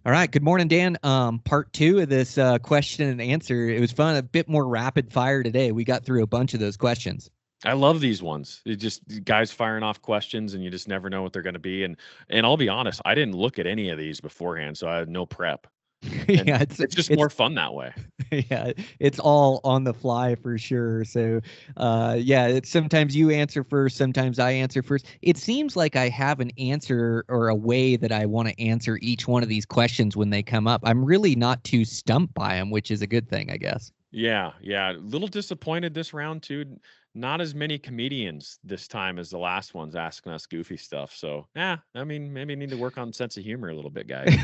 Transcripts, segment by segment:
All right. Good morning, Dan. Part two of this question and answer. It was fun, a bit more rapid fire today. We got through a bunch of those questions. I love these ones. It just guys firing off questions, and you just never know what they're going to be. And I'll be honest, I didn't look at any of these beforehand, so I had no prep. And Yeah, it's just it's more fun that way. yeah, it's all on the fly for sure. So, yeah, it's sometimes you answer first, sometimes I answer first. It seems like I have an answer or a way that I want to answer each one of these questions when they come up. I'm really not too stumped by them, which is a good thing, I guess. Yeah, yeah. A little disappointed this round too. Not as many comedians this time as the last ones asking us goofy stuff. So, yeah, I mean, maybe need to work on sense of humor a little bit, guys.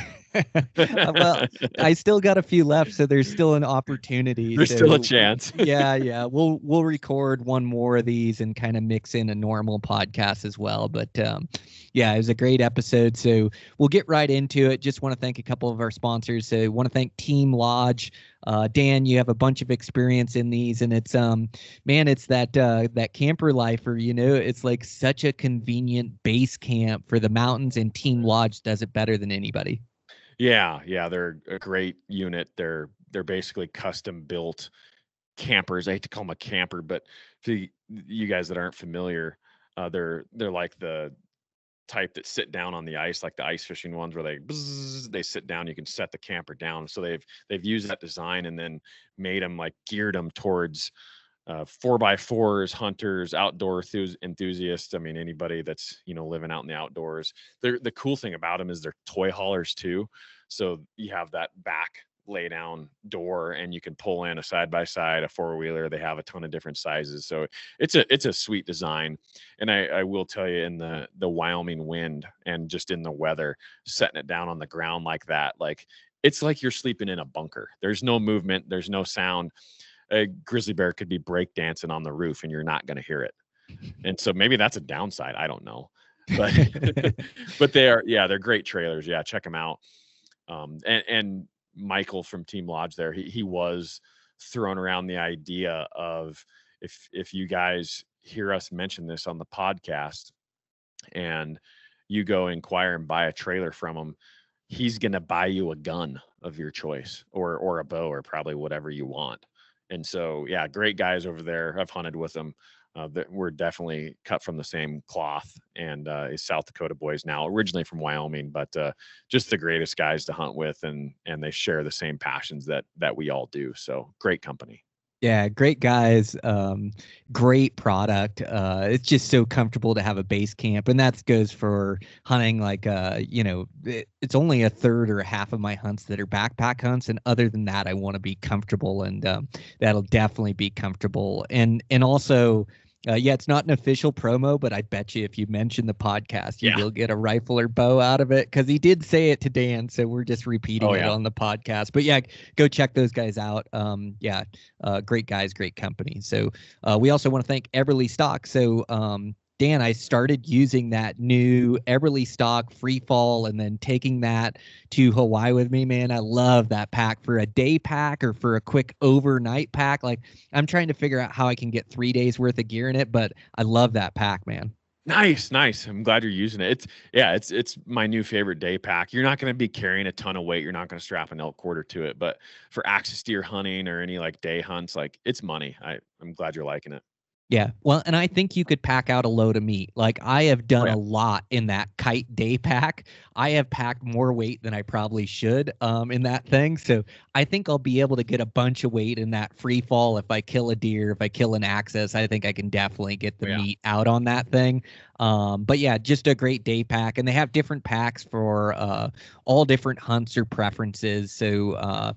Well, I still got a few left, so there's still an opportunity. There's So still a chance. yeah, we'll record one more of these and kind of mix in a normal podcast as well. But yeah, it was a great episode. So we'll get right into it. Just want to thank a couple of our sponsors. So want to thank Team Lodge. Dan, you have a bunch of experience in these, and it's man, it's that camper lifer, it's like such a convenient base camp for the mountains, and Team Lodge does it better than anybody. Yeah, they're a great unit. They're basically custom built campers. I hate to call them a camper, but for you guys that aren't familiar, they're like the type that sit down on the ice, like the ice fishing ones where they sit down. You can set the camper down. So they've used that design and then made them, like, geared them towards 4x4s, hunters, outdoor enthusiasts. I mean, anybody that's living out in the outdoors. The cool thing about them is they're toy haulers too. So you have that back lay down door, and you can pull in a side by side, a four wheeler. They have a ton of different sizes, so it's a sweet design. And I will tell you, in the Wyoming wind and just in the weather, setting it down on the ground like that, like, it's like you're sleeping in a bunker. There's no movement, there's no sound. A grizzly bear could be breakdancing on the roof and you're not going to hear it. And so maybe that's a downside, I don't know, but but they're great trailers. Yeah, check them out. And Michael from Team Lodge there, he was throwing around the idea of, if you guys hear us mention this on the podcast and you go inquire and buy a trailer from him, he's going to buy you a gun of your choice, or a bow, or probably whatever you want. And so, yeah, great guys over there. I've hunted with them. We're definitely cut from the same cloth, and is South Dakota boys now, originally from Wyoming, but just the greatest guys to hunt with, and they share the same passions that we all do. So great company. Yeah, great guys. Great product. It's just so comfortable to have a base camp, and that goes for hunting. Like, it's only a third or a half of my hunts that are backpack hunts, and other than that, I want to be comfortable, and that'll definitely be comfortable. And also, yeah, it's not an official promo, but I bet you if you mention the podcast, you will get a rifle or bow out of it, because he did say it to Dan, so we're just repeating it on the podcast. But yeah, go check those guys out. Great guys, great company. So we also want to thank Everly Stock. So Dan, I started using that new Everly Stock Free Fall, and then taking that to Hawaii with me, man. I love that pack for a day pack or for a quick overnight pack. Like, I'm trying to figure out how I can get 3 days worth of gear in it, but I love that pack, man. Nice. I'm glad you're using it. It's my new favorite day pack. You're not going to be carrying a ton of weight. You're not going to strap an elk quarter to it, but for axis deer hunting or any like day hunts, like, it's money. I'm glad you're liking it. Yeah. Well, and I think you could pack out a load of meat. Like, I have done a lot in that kite day pack. I have packed more weight than I probably should in that thing. So I think I'll be able to get a bunch of weight in that free fall. If I kill a deer, if I kill an axis, I think I can definitely get the meat out on that thing. But yeah, just a great day pack. And they have different packs for all different hunts or preferences. So I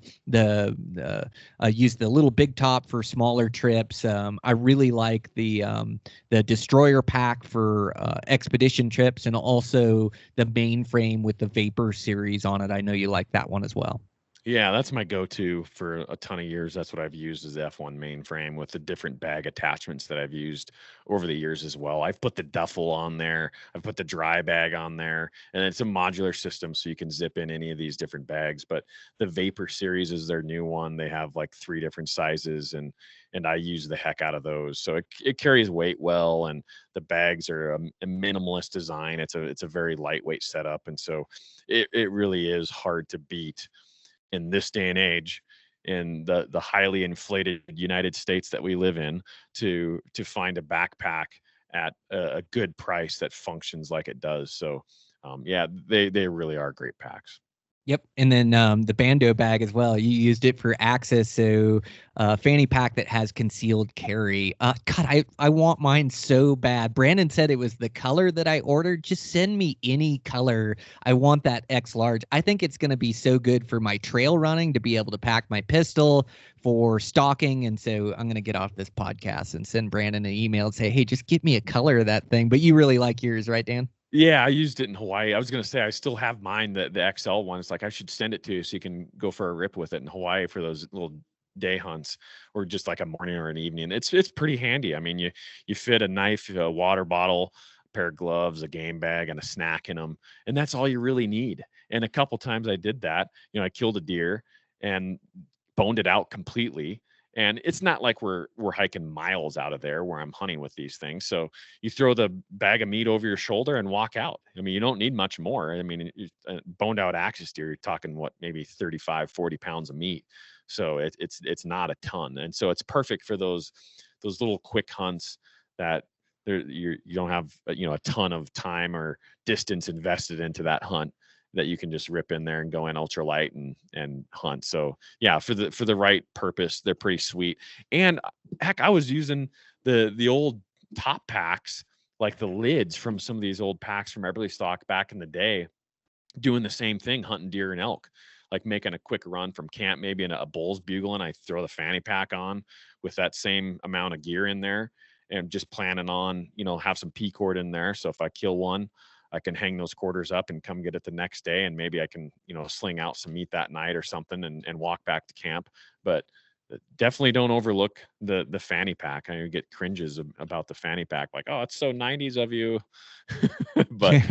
use the little big top for smaller trips. I really like the destroyer pack for expedition trips, and also the mainframe with the Vapor series on it. I know you like that one as well. Yeah, that's my go-to for a ton of years. That's what I've used as the F1 mainframe with the different bag attachments that I've used over the years as well. I've put the duffel on there. I've put the dry bag on there, and it's a modular system so you can zip in any of these different bags. But the Vapor series is their new one. They have like 3 different sizes, and I use the heck out of those. So it carries weight well, and the bags are a minimalist design. It's a very lightweight setup, and so it really is hard to beat in this day and age, in the highly inflated United States that we live in, to find a backpack at a good price that functions like it does. So yeah, they really are great packs. Yep. And then the Bando bag as well. You used it for access. So fanny pack that has concealed carry. God, I want mine so bad. Brandon said it was the color that I ordered. Just send me any color. I want that X large. I think it's going to be so good for my trail running to be able to pack my pistol for stalking. And so I'm going to get off this podcast and send Brandon an email and say, hey, just get me a color of that thing. But you really like yours, right, Dan? Yeah, I used it in Hawaii. I was gonna say I still have mine, the XL one. It's like I should send it to you so you can go for a rip with it in Hawaii for those little day hunts, or just like a morning or an evening. It's pretty handy. I mean, you fit a knife, a water bottle, a pair of gloves, a game bag, and a snack in them, and that's all you really need. And a couple times I did that. I killed a deer and boned it out completely. And it's not like we're hiking miles out of there where I'm hunting with these things. So you throw the bag of meat over your shoulder and walk out. I mean, you don't need much more. I mean, boned out axis deer, you're talking what, maybe 35, 40 pounds of meat. So it's not a ton. And so it's perfect for those little quick hunts that you don't have a ton of time or distance invested into that hunt, that you can just rip in there and go in ultralight and hunt. So yeah, for the right purpose, they're pretty sweet. And heck, I was using the old top packs, like the lids from some of these old packs from Everly Stock back in the day, doing the same thing, hunting deer and elk, like making a quick run from camp, maybe in a bull's bugle, and I throw the fanny pack on with that same amount of gear in there, and just planning on, have some P cord in there. So if I kill one, I can hang those quarters up and come get it the next day. And maybe I can, sling out some meat that night or something, and walk back to camp. But definitely don't overlook the fanny pack. I get cringes about the fanny pack, like, oh, it's so 90s of you. But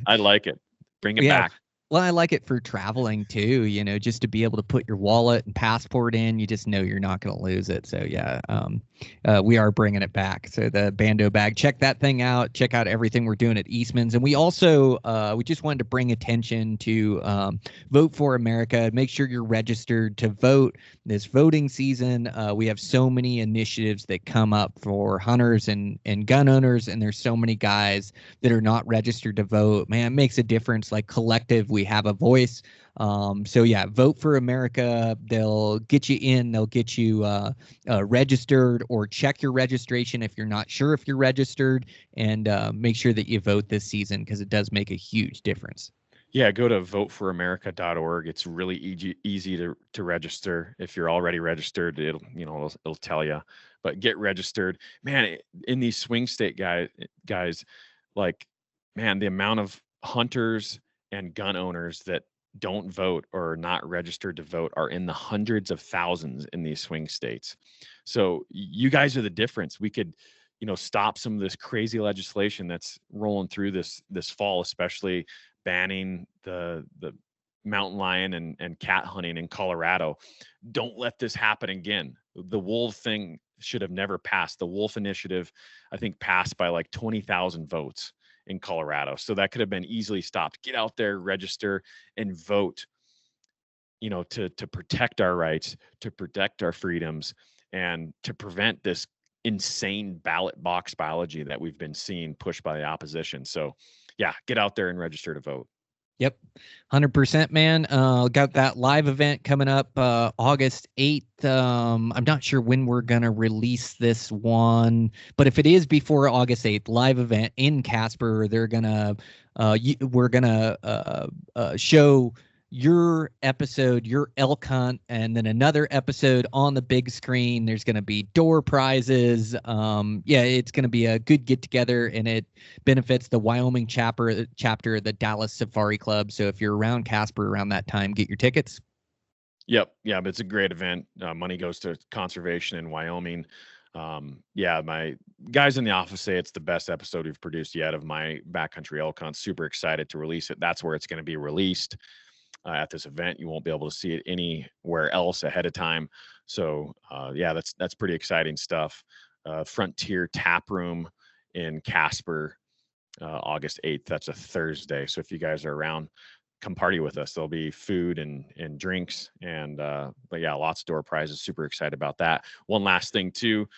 I like it. Bring it Yeah. back. Well, I like it for traveling too, just to be able to put your wallet and passport in. You just know you're not going to lose it. So yeah, we are bringing it back. So the Bando bag, check that thing out. Check out everything we're doing at Eastmans. And we also, we just wanted to bring attention to Vote for America. Make sure you're registered to vote this voting season. We have so many initiatives that come up for hunters and gun owners. And there's so many guys that are not registered to vote. Man, it makes a difference. Like collective, we have a voice. So yeah, Vote for America. They'll get you in. They'll get you registered, or check your registration if you're not sure if you're registered, and make sure that you vote this season, because it does make a huge difference. Yeah, go to voteforamerica.org. It's really easy to register. If you're already registered, it'll tell you. But get registered, man. In these swing state guys, like, man, the amount of hunters and gun owners that don't vote or are not registered to vote are in the hundreds of thousands in these swing states. So you guys are the difference. We could, stop some of this crazy legislation that's rolling through this fall, especially banning the mountain lion and cat hunting in Colorado. Don't let this happen again. The wolf thing should have never passed. The wolf initiative, I think, passed by like 20,000 votes in Colorado. So that could have been easily stopped. Get out there, register, and vote, to protect our rights, to protect our freedoms, and to prevent this insane ballot box biology that we've been seeing pushed by the opposition. So yeah, get out there and register to vote. Yep. 100%, man. Got that live event coming up August 8th. I'm not sure when we're going to release this one, but if it is before August 8th, live event in Casper, we're going to show your episode, your elk hunt, and then another episode on the big screen. There's going to be door prizes. Yeah, it's going to be a good get together, and it benefits the Wyoming chapter of the Dallas Safari Club. So if you're around Casper around that time, get your tickets. Yep. Yeah, but it's a great event. Money goes to conservation in Wyoming. Yeah, my guys in the office say it's the best episode we've produced yet of my backcountry elk hunt. Super excited to release it. That's where it's going to be released, at this event. You won't be able to see it anywhere else ahead of time. So yeah, that's pretty exciting stuff. Frontier Tap Room in Casper, August 8th. That's a Thursday. So if you guys are around, come party with us. There'll be food and drinks, and but yeah, lots of door prizes. Super excited about that. One last thing too,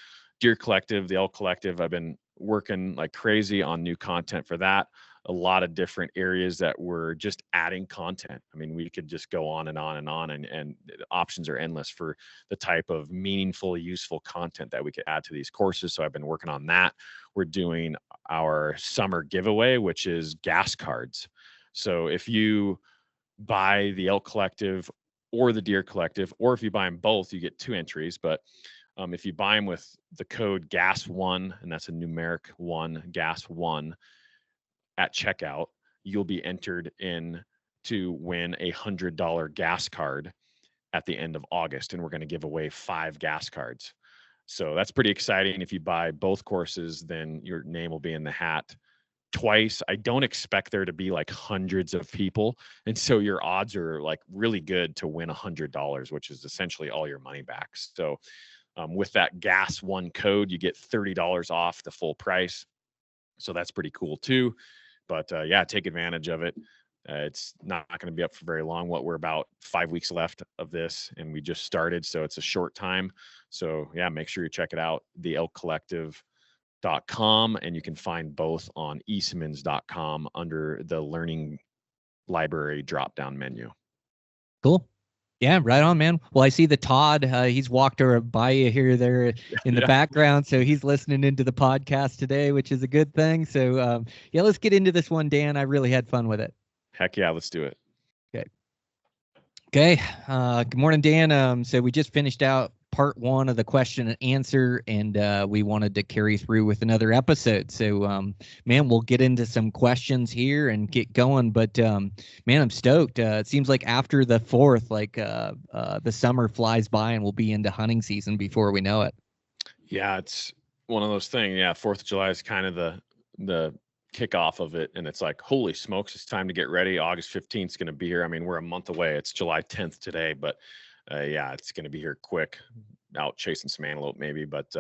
Deer Collective, the Elk Collective. I've been working like crazy on new content for that. A lot of different areas that we're just adding content. I mean, we could just go on and on and on, and the options are endless for the type of meaningful, useful content that we could add to these courses. So I've been working on that. We're doing our summer giveaway, which is gas cards. So if you buy the Elk Collective or the Deer Collective, or if you buy them both, you get 2 entries. But if you buy them with the code GAS1, and that's a numeric 1, GAS1, at checkout, you'll be entered in to win $100 gas card at the end of August. And we're going to give away 5 gas cards. So that's pretty exciting. If you buy both courses, then your name will be in the hat twice. I don't expect there to be like hundreds of people. And so your odds are like really good to win $100, which is essentially all your money back. So with that GAS1 code, you get $30 off the full price. So that's pretty cool too. But yeah, take advantage of it. It's not going to be up for very long. We're about 5 weeks left of this, and we just started. So it's a short time. So yeah, make sure you check it out, theelkcollective.com, and you can find both on eastmans.com under the learning library drop down menu. Cool. Yeah, right on, man. Well, I see the Todd. He's walked by you here, there in the background, so he's listening into the podcast today, which is a good thing. So, yeah, let's get into this one, Dan. I really had fun with it. Heck yeah, let's do it. Okay. Good morning, Dan. So we just finished out part 1 of the question and answer, and we wanted to carry through with another episode. So, man, we'll get into some questions here and get going. But man, I'm stoked. It seems like after the 4th, like the summer flies by, and we'll be into hunting season before we know it. Yeah, it's one of those things. Yeah, 4th of July is kind of the kickoff of it, and it's like, holy smokes, it's time to get ready. August 15th is going to be here. I mean, we're a month away. It's July 10th today, but yeah, it's going to be here quick. Out chasing some antelope maybe, but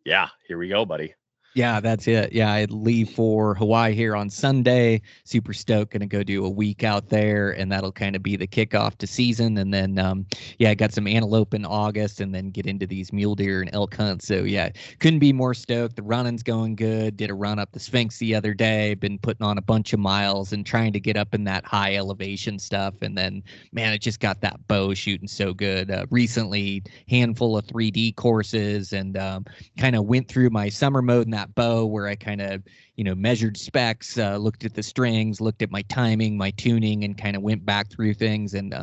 yeah, here we go, buddy. Yeah, that's it. Yeah, I leave for Hawaii here on Sunday. Super stoked. Going to go do a week out there, and that'll kind of be the kickoff to season. And then, yeah, I got some antelope in August, and then get into these mule deer and elk hunts. So, yeah, couldn't be more stoked. The running's going good. Did a run up the Sphinx the other day. Been putting on a bunch of miles and trying to get up in that high elevation stuff. And then, man, it just got that bow shooting so good. Recently, handful of 3D courses, and kind of went through my summer mode in that bow where I kind of, measured specs, looked at the strings, looked at my timing, my tuning, and kind of went back through things. And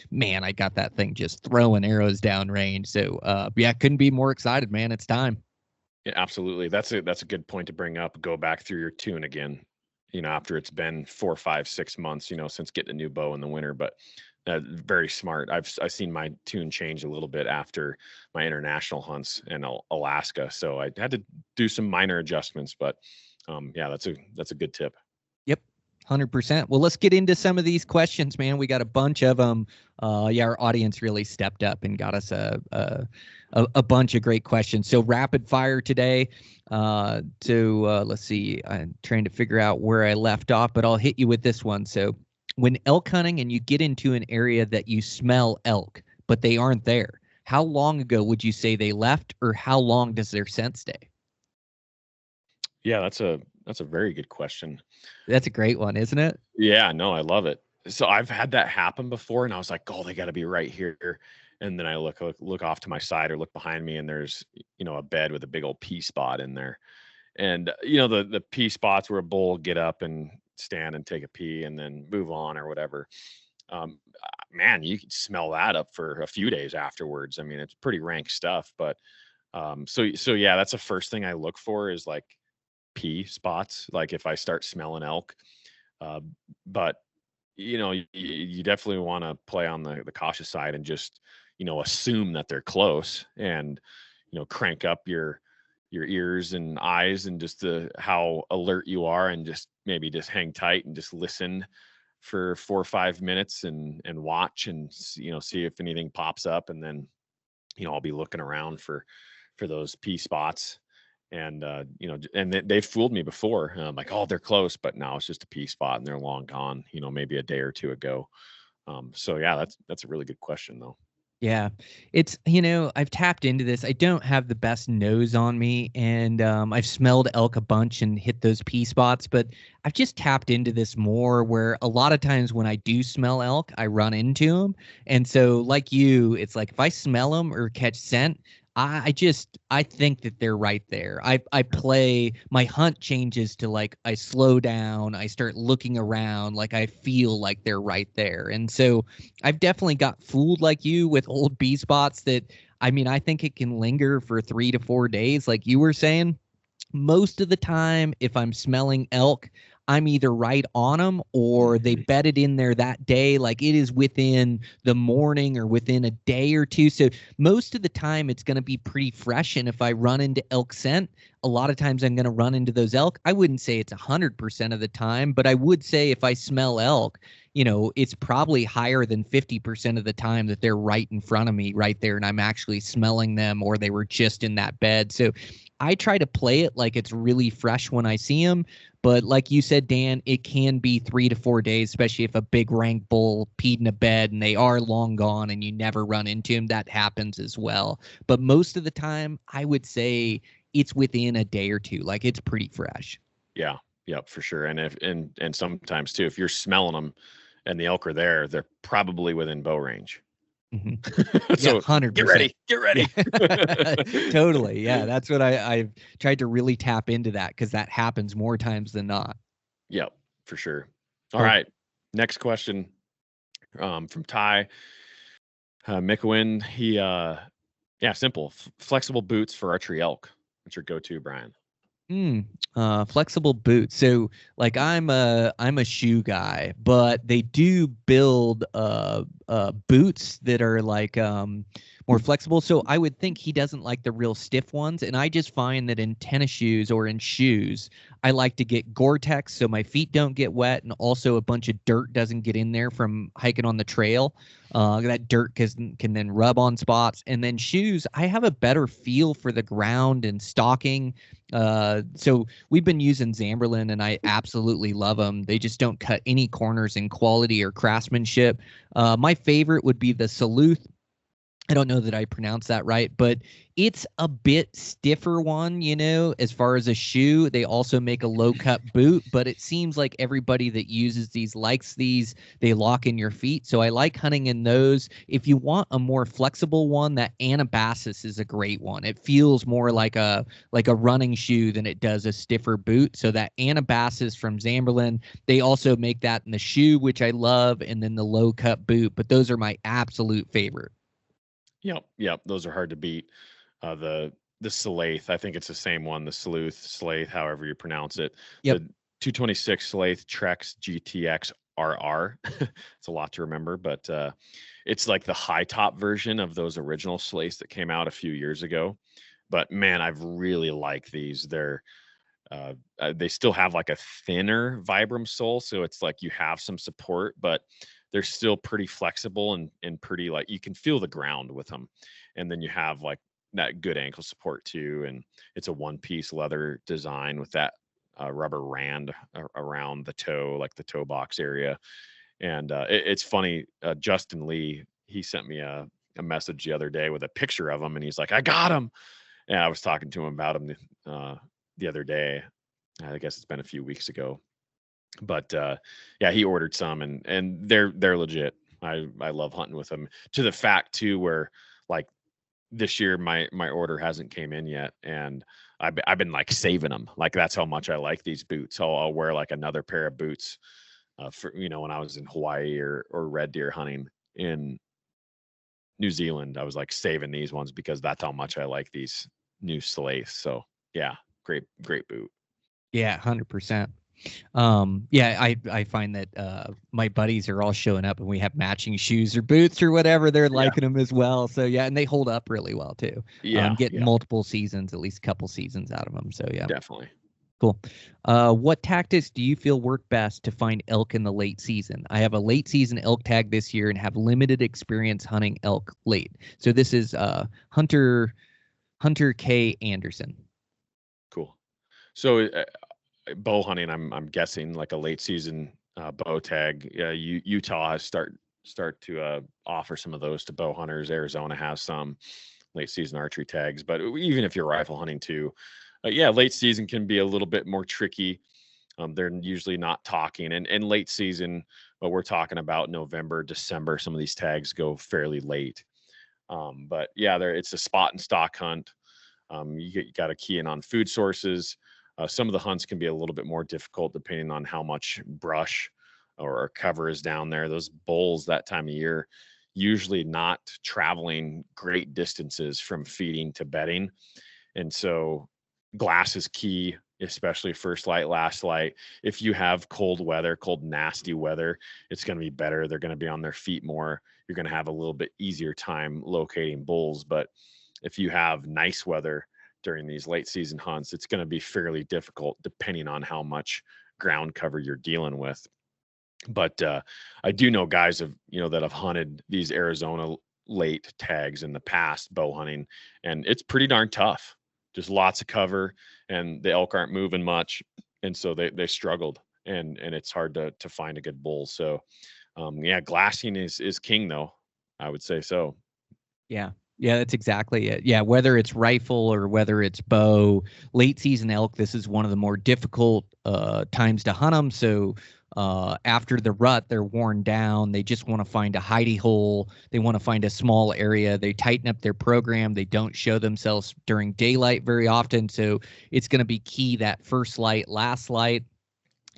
man, I got that thing just throwing arrows down range. So yeah, couldn't be more excited, man. It's time. Yeah, absolutely. That's a good point to bring up. Go back through your tune again, after it's been 4, 5, 6 months, since getting a new bow in the winter. But very smart. I've seen my tune change a little bit after my international hunts in Alaska, so I had to do some minor adjustments. But yeah, that's a good tip. Yep, 100%. Well, let's get into some of these questions, man. We got a bunch of them. Yeah, our audience really stepped up and got us a bunch of great questions. So rapid fire today. Let's see. I'm trying to figure out where I left off, but I'll hit you with this one. So, when elk hunting and you get into an area that you smell elk, but they aren't there, how long ago would you say they left, or how long does their scent stay? Yeah, that's a very good question. That's a great one, isn't it? Yeah, no, I love it. So I've had that happen before, and I was like, oh, they got to be right here. And then I look off to my side or look behind me, and there's, a bed with a big old pea spot in there. And, the pea spots where a bull will get up and stand and take a pee and then move on or whatever. Man, you can smell that up for a few days afterwards. I mean, it's pretty rank stuff. But so yeah, that's the first thing I look for is like pee spots. Like if I start smelling elk, but you definitely want to play on the cautious side and just, assume that they're close and, crank up your ears and eyes and just how alert you are, and just maybe just hang tight and just listen for 4 or 5 minutes and watch and see if anything pops up. And then, I'll be looking around for those P spots. And and they've fooled me before. Like, oh, they're close, but no, it's just a P spot and they're long gone, maybe a day or two ago. So yeah, that's a really good question though. Yeah, it's, I've tapped into this. I don't have the best nose on me, and I've smelled elk a bunch and hit those P spots, but I've just tapped into this more where a lot of times when I do smell elk, I run into them. And so, like you, it's like if I smell them or catch scent, I think that they're right there. I play, my hunt changes to like I slow down, I start looking around, like I feel like they're right there. And so I've definitely got fooled like you with old B spots that, I mean, I think it can linger for 3 to 4 days, like you were saying. Most of the time, if I'm smelling elk, I'm either right on them or they bedded in there that day. Like it is within the morning or within a day or two. So most of the time it's going to be pretty fresh. And if I run into elk scent, a lot of times I'm going to run into those elk. I wouldn't say it's 100% of the time, but I would say if I smell elk, it's probably higher than 50% of the time that they're right in front of me right there. And I'm actually smelling them, or they were just in that bed. So I try to play it like it's really fresh when I see them. But like you said, Dan, it can be 3 to 4 days, especially if a big rank bull peed in a bed and they are long gone and you never run into them. That happens as well. But most of the time, I would say it's within a day or two. Like it's pretty fresh. Yeah, yep, for sure. And and sometimes too, if you're smelling them and the elk are there, they're probably within bow range. Mm-hmm. Yeah, So 100%. get ready. Yeah. Totally. Yeah, that's what I've tried to really tap into, that because that happens more times than not. Yep, for sure. All Cool. right, next question from Ty Mikowin. He yeah, simple. Flexible boots for archery elk. What's your go-to, Brian? Flexible boots. So like I'm a shoe guy, but they do build boots that are like more flexible. So I would think he doesn't like the real stiff ones. And I just find that in tennis shoes or in shoes, I like to get Gore-Tex so my feet don't get wet, and also a bunch of dirt doesn't get in there from hiking on the trail. That dirt can then rub on spots. And then shoes, I have a better feel for the ground and stalking. So we've been using Zamberlan, and I absolutely love them. They just don't cut any corners in quality or craftsmanship. My favorite would be the Salute. I don't know that I pronounced that right, but it's a bit stiffer one, as far as a shoe. They also make a low cut boot, but it seems like everybody that uses these likes these. They lock in your feet. So I like hunting in those. If you want a more flexible one, that Anabasis is a great one. It feels more like a running shoe than it does a stiffer boot. So that Anabasis from Zamberlan, they also make that in the shoe, which I love, and then the low cut boot. But those are my absolute favorite. Yep. Those are hard to beat. The Salaith, I think it's the same one. The Slaith, however you pronounce it. Yep. The 226 Salaith Trex GTX RR. It's a lot to remember, but it's like the high top version of those original Slaiths that came out a few years ago. But man, I've really liked these. They still have like a thinner Vibram sole, so it's like you have some support, but they're still pretty flexible and pretty, like, you can feel the ground with them. And then you have like that good ankle support too, and it's a one-piece leather design with that rubber rand around the toe, like the toe box area. And it's funny, Justin Lee, he sent me a message the other day with a picture of him, and he's like, I got him. And I was talking to him about him the other day. I guess it's been a few weeks ago, but yeah, he ordered some, and they're legit. I love hunting with them, to the fact too where, like, this year my order hasn't came in yet, and I've been like saving them. Like, that's how much I like these boots. I'll wear like another pair of boots for, when I was in Hawaii or red deer hunting in New Zealand. I was like saving these ones because that's how much I like these new Slates. So yeah, great boot. Yeah, 100%. Yeah, I find that my buddies are all showing up and we have matching shoes or boots or whatever. They're Yeah. liking them as well. So yeah, and they hold up really well too. Yeah. Getting Yeah. multiple seasons, at least a couple seasons out of them. So yeah, Definitely. cool. What tactics do you feel work best to find elk in the late season? I have a late season elk tag this year and have limited experience hunting elk late. So this is Hunter K. Anderson. Cool. So bow hunting, I'm guessing like a late season bow tag. Utah has start to offer some of those to bow hunters. Arizona has some late season archery tags, but even if you're rifle hunting too, yeah, late season can be a little bit more tricky. They're usually not talking, and late season, but we're talking about November, December. Some of these tags go fairly late. But yeah, it's a spot and stock hunt. You got to key in on food sources. Some of the hunts can be a little bit more difficult depending on how much brush or cover is down there. Those bulls that time of year usually not traveling great distances from feeding to bedding. And so glass is key, especially first light, last light. If you have cold weather, cold, nasty weather, it's going to be better. They're going to be on their feet more. You're going to have a little bit easier time locating bulls. But if you have nice weather during these late season hunts, it's going to be fairly difficult depending on how much ground cover you're dealing with. But I do know guys that have hunted these Arizona late tags in the past bow hunting, and it's pretty darn tough. Just lots of cover, and the elk aren't moving much, and so they struggled, and it's hard to find a good bull. So yeah, glassing is king, though. I would say so. Yeah. Yeah, that's exactly it. Yeah, whether it's rifle or whether it's bow, late season elk, this is one of the more difficult times to hunt them. So after the rut, they're worn down. They just want to find a hidey hole. They want to find a small area. They tighten up their program. They don't show themselves during daylight very often. So it's going to be key that first light, last light.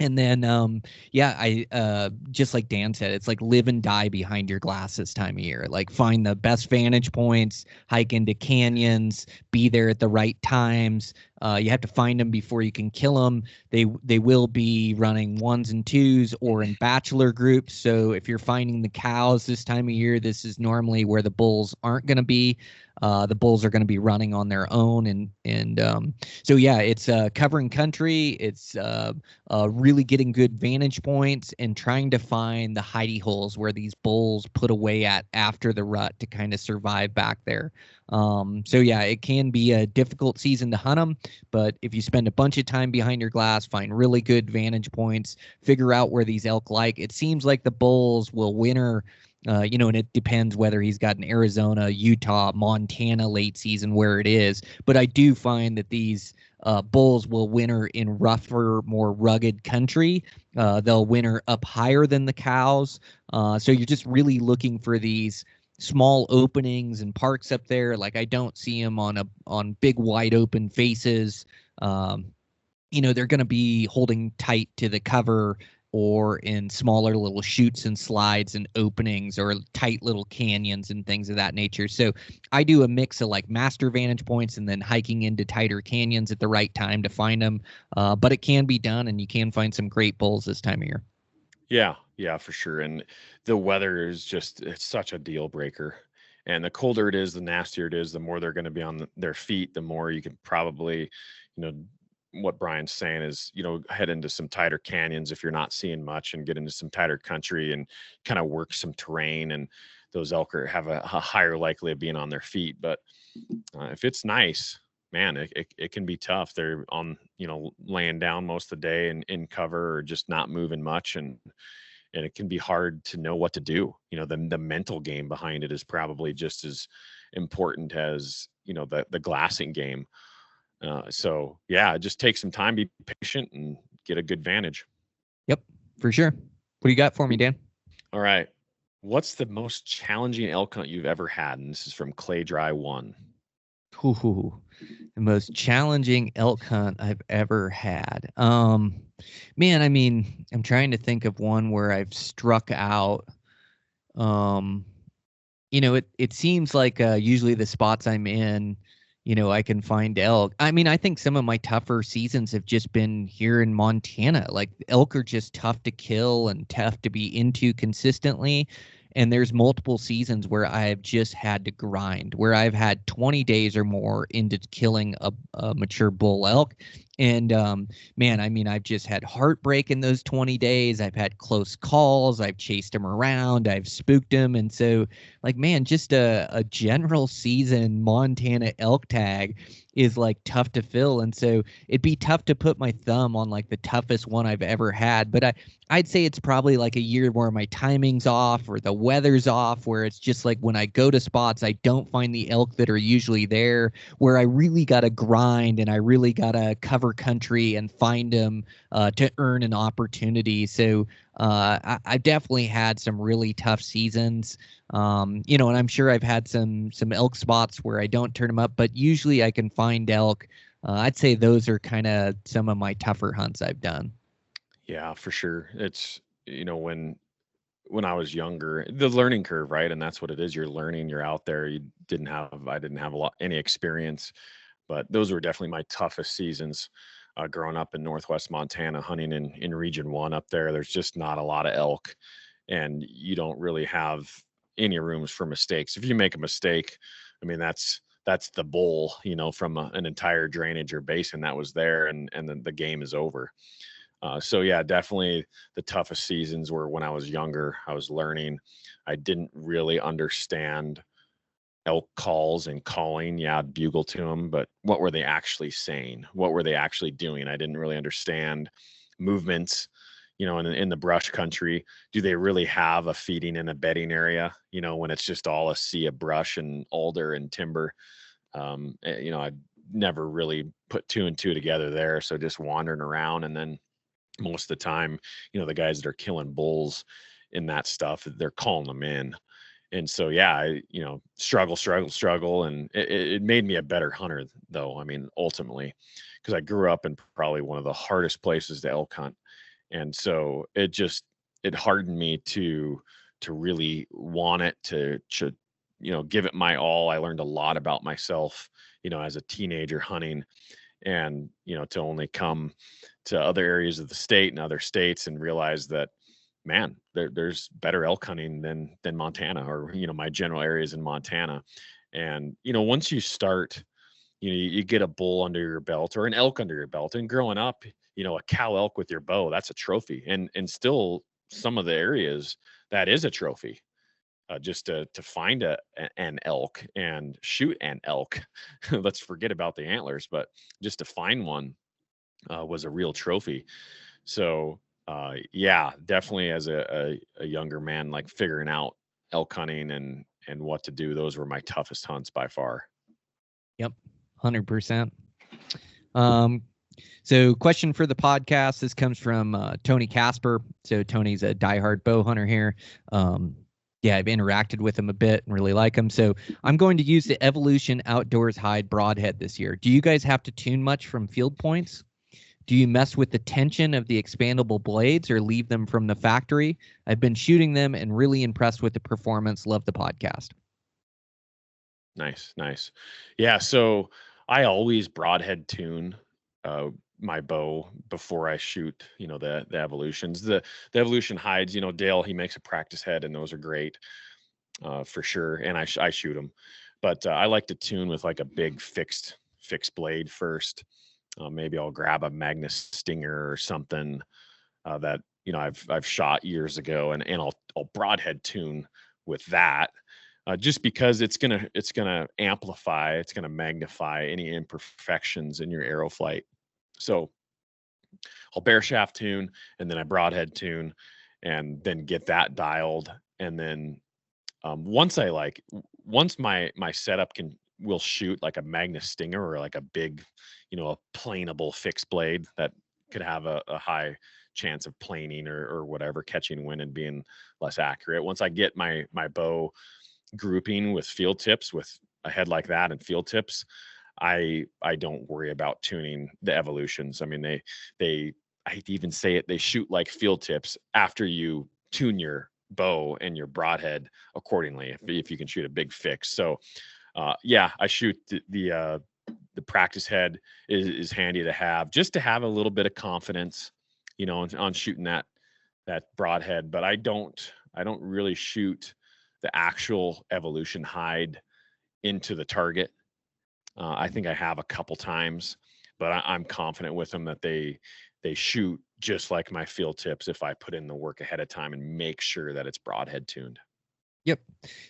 And then, yeah, I just like Dan said, it's like live and die behind your glass this time of year. Like find the best vantage points, hike into canyons, be there at the right times. You have to find them before you can kill them. They will be running ones and twos or in bachelor groups. So if you're finding the cows this time of year, this is normally where the bulls aren't going to be. The bulls are going to be running on their own, and so yeah, it's covering country. It's really getting good vantage points and trying to find the hidey holes where these bulls put away at after the rut to kind of survive back there. So yeah, it can be a difficult season to hunt them, but if you spend a bunch of time behind your glass, find really good vantage points, figure out where these elk like. It seems like the bulls will winter. And it depends whether he's got an Arizona, Utah, Montana late season where it is. But I do find that these bulls will winter in rougher, more rugged country. They'll winter up higher than the cows. So you're just really looking for these small openings and parks up there. Like I don't see them on big wide open faces. They're going to be holding tight to the cover or in smaller little chutes and slides and openings or tight little canyons and things of that nature. So I do a mix of like master vantage points and then hiking into tighter canyons at the right time to find them. But it can be done, and you can find some great bulls this time of year. Yeah, for sure. And the weather is it's such a deal breaker. And the colder it is, the nastier it is, the more they're going to be on their feet, the more you can probably, what Brian's saying is, head into some tighter canyons if you're not seeing much and get into some tighter country and kind of work some terrain. And those elk have a higher likelihood of being on their feet. But if it's nice, man, it can be tough. They're on, laying down most of the day and in cover or just not moving much. And it can be hard to know what to do. The mental game behind it is probably just as important as, the glassing game. So yeah, just take some time, be patient, and get a good vantage. Yep, for sure. What do you got for me, Dan? All right. What's the most challenging elk hunt you've ever had? And this is from Clay Dry 1. Ooh, the most challenging elk hunt I've ever had. Man, I mean, I'm trying to think of one where I've struck out. It seems like usually the spots I'm in, I can find elk. I mean, I think some of my tougher seasons have just been here in Montana. Like elk are just tough to kill and tough to be into consistently. And there's multiple seasons where I've just had to grind, where I've had 20 days or more into killing a mature bull elk. And man, I mean, I've just had heartbreak in those 20 days. I've had close calls. I've chased them around. I've spooked them. And so, like, man, just a general season Montana elk tag is like tough to fill. And so it'd be tough to put my thumb on like the toughest one I've ever had. But I'd say it's probably like a year where my timing's off or the weather's off, where it's just like when I go to spots, I don't find the elk that are usually there, where I really got to grind and I really got to cover country and find them to earn an opportunity. So I've definitely had some really tough seasons. And I'm sure I've had some elk spots where I don't turn them up, but usually I can find elk. I'd say those are kind of some of my tougher hunts I've done. Yeah, for sure. It's, when I was younger, the learning curve, right? And that's what it is. You're learning, you're out there. I didn't have any experience, but those were definitely my toughest seasons. Growing up in Northwest Montana, hunting in Region 1 up there, there's just not a lot of elk, and you don't really have any rooms for mistakes. If you make a mistake, I mean, that's the bull, from an entire drainage or basin that was there, and then the game is over. So yeah, definitely the toughest seasons were when I was younger. I was learning. I didn't really understand elk calls and calling. Yeah, I'd bugle to them, but what were they actually saying? What were they actually doing? I didn't really understand movements, in the brush country. Do they really have a feeding and a bedding area, when it's just all a sea of brush and alder and timber? I never really put two and two together there. So just wandering around, and then most of the time, the guys that are killing bulls in that stuff, they're calling them in. And so, yeah, struggle. And it made me a better hunter though. I mean, ultimately, because I grew up in probably one of the hardest places to elk hunt. And so it hardened me to really want it to, give it my all. I learned a lot about myself, as a teenager hunting, and, to only come to other areas of the state and other states and realize that, man, there's better elk hunting than Montana, or, my general areas in Montana. And, once you start, you get a bull under your belt or an elk under your belt, and growing up, a cow elk with your bow, that's a trophy. And still some of the areas that is a trophy. Just to find an elk and shoot an elk. Let's forget about the antlers, but just to find one was a real trophy. So yeah, definitely as a younger man, like figuring out elk hunting and what to do, those were my toughest hunts by far. Yep, 100%. So question for the podcast. This comes from Tony Casper. So Tony's a diehard bow hunter here. Yeah, I've interacted with him a bit and really like him. So I'm going to use the Evolution Outdoors Hide Broadhead this year. Do you guys have to tune much from field points? Do you mess with the tension of the expandable blades or leave them from the factory? I've been shooting them and really impressed with the performance. Love the podcast. Nice. Yeah, so I always broadhead tune my bow before I shoot, the evolutions. The evolution hides, Dale, he makes a practice head, and those are great for sure. And I shoot them, but I like to tune with like a big fixed blade first. Maybe I'll grab a Magnus Stinger or something that I've shot years ago, and I'll broadhead tune with that. Just because it's gonna amplify, it's gonna magnify any imperfections in your arrow flight. So I'll bare shaft tune, and then I broadhead tune, and then get that dialed. And then once my setup will shoot like a Magnus Stinger or like a big, a planeable fixed blade that could have a high chance of planing or whatever, catching wind and being less accurate. Once I get my bow grouping with field tips, with a head like that and field tips, I don't worry about tuning the evolutions. I mean, I hate to even say it, they shoot like field tips after you tune your bow and your broadhead accordingly, if you can shoot a big fix. So yeah, I shoot the the practice head is handy to have, just to have a little bit of confidence, on shooting that broadhead. But I don't really shoot the actual evolution hide into the target. I think I have a couple times, but I'm confident with them that they shoot just like my field tips if I put in the work ahead of time and make sure that it's broadhead tuned. Yep.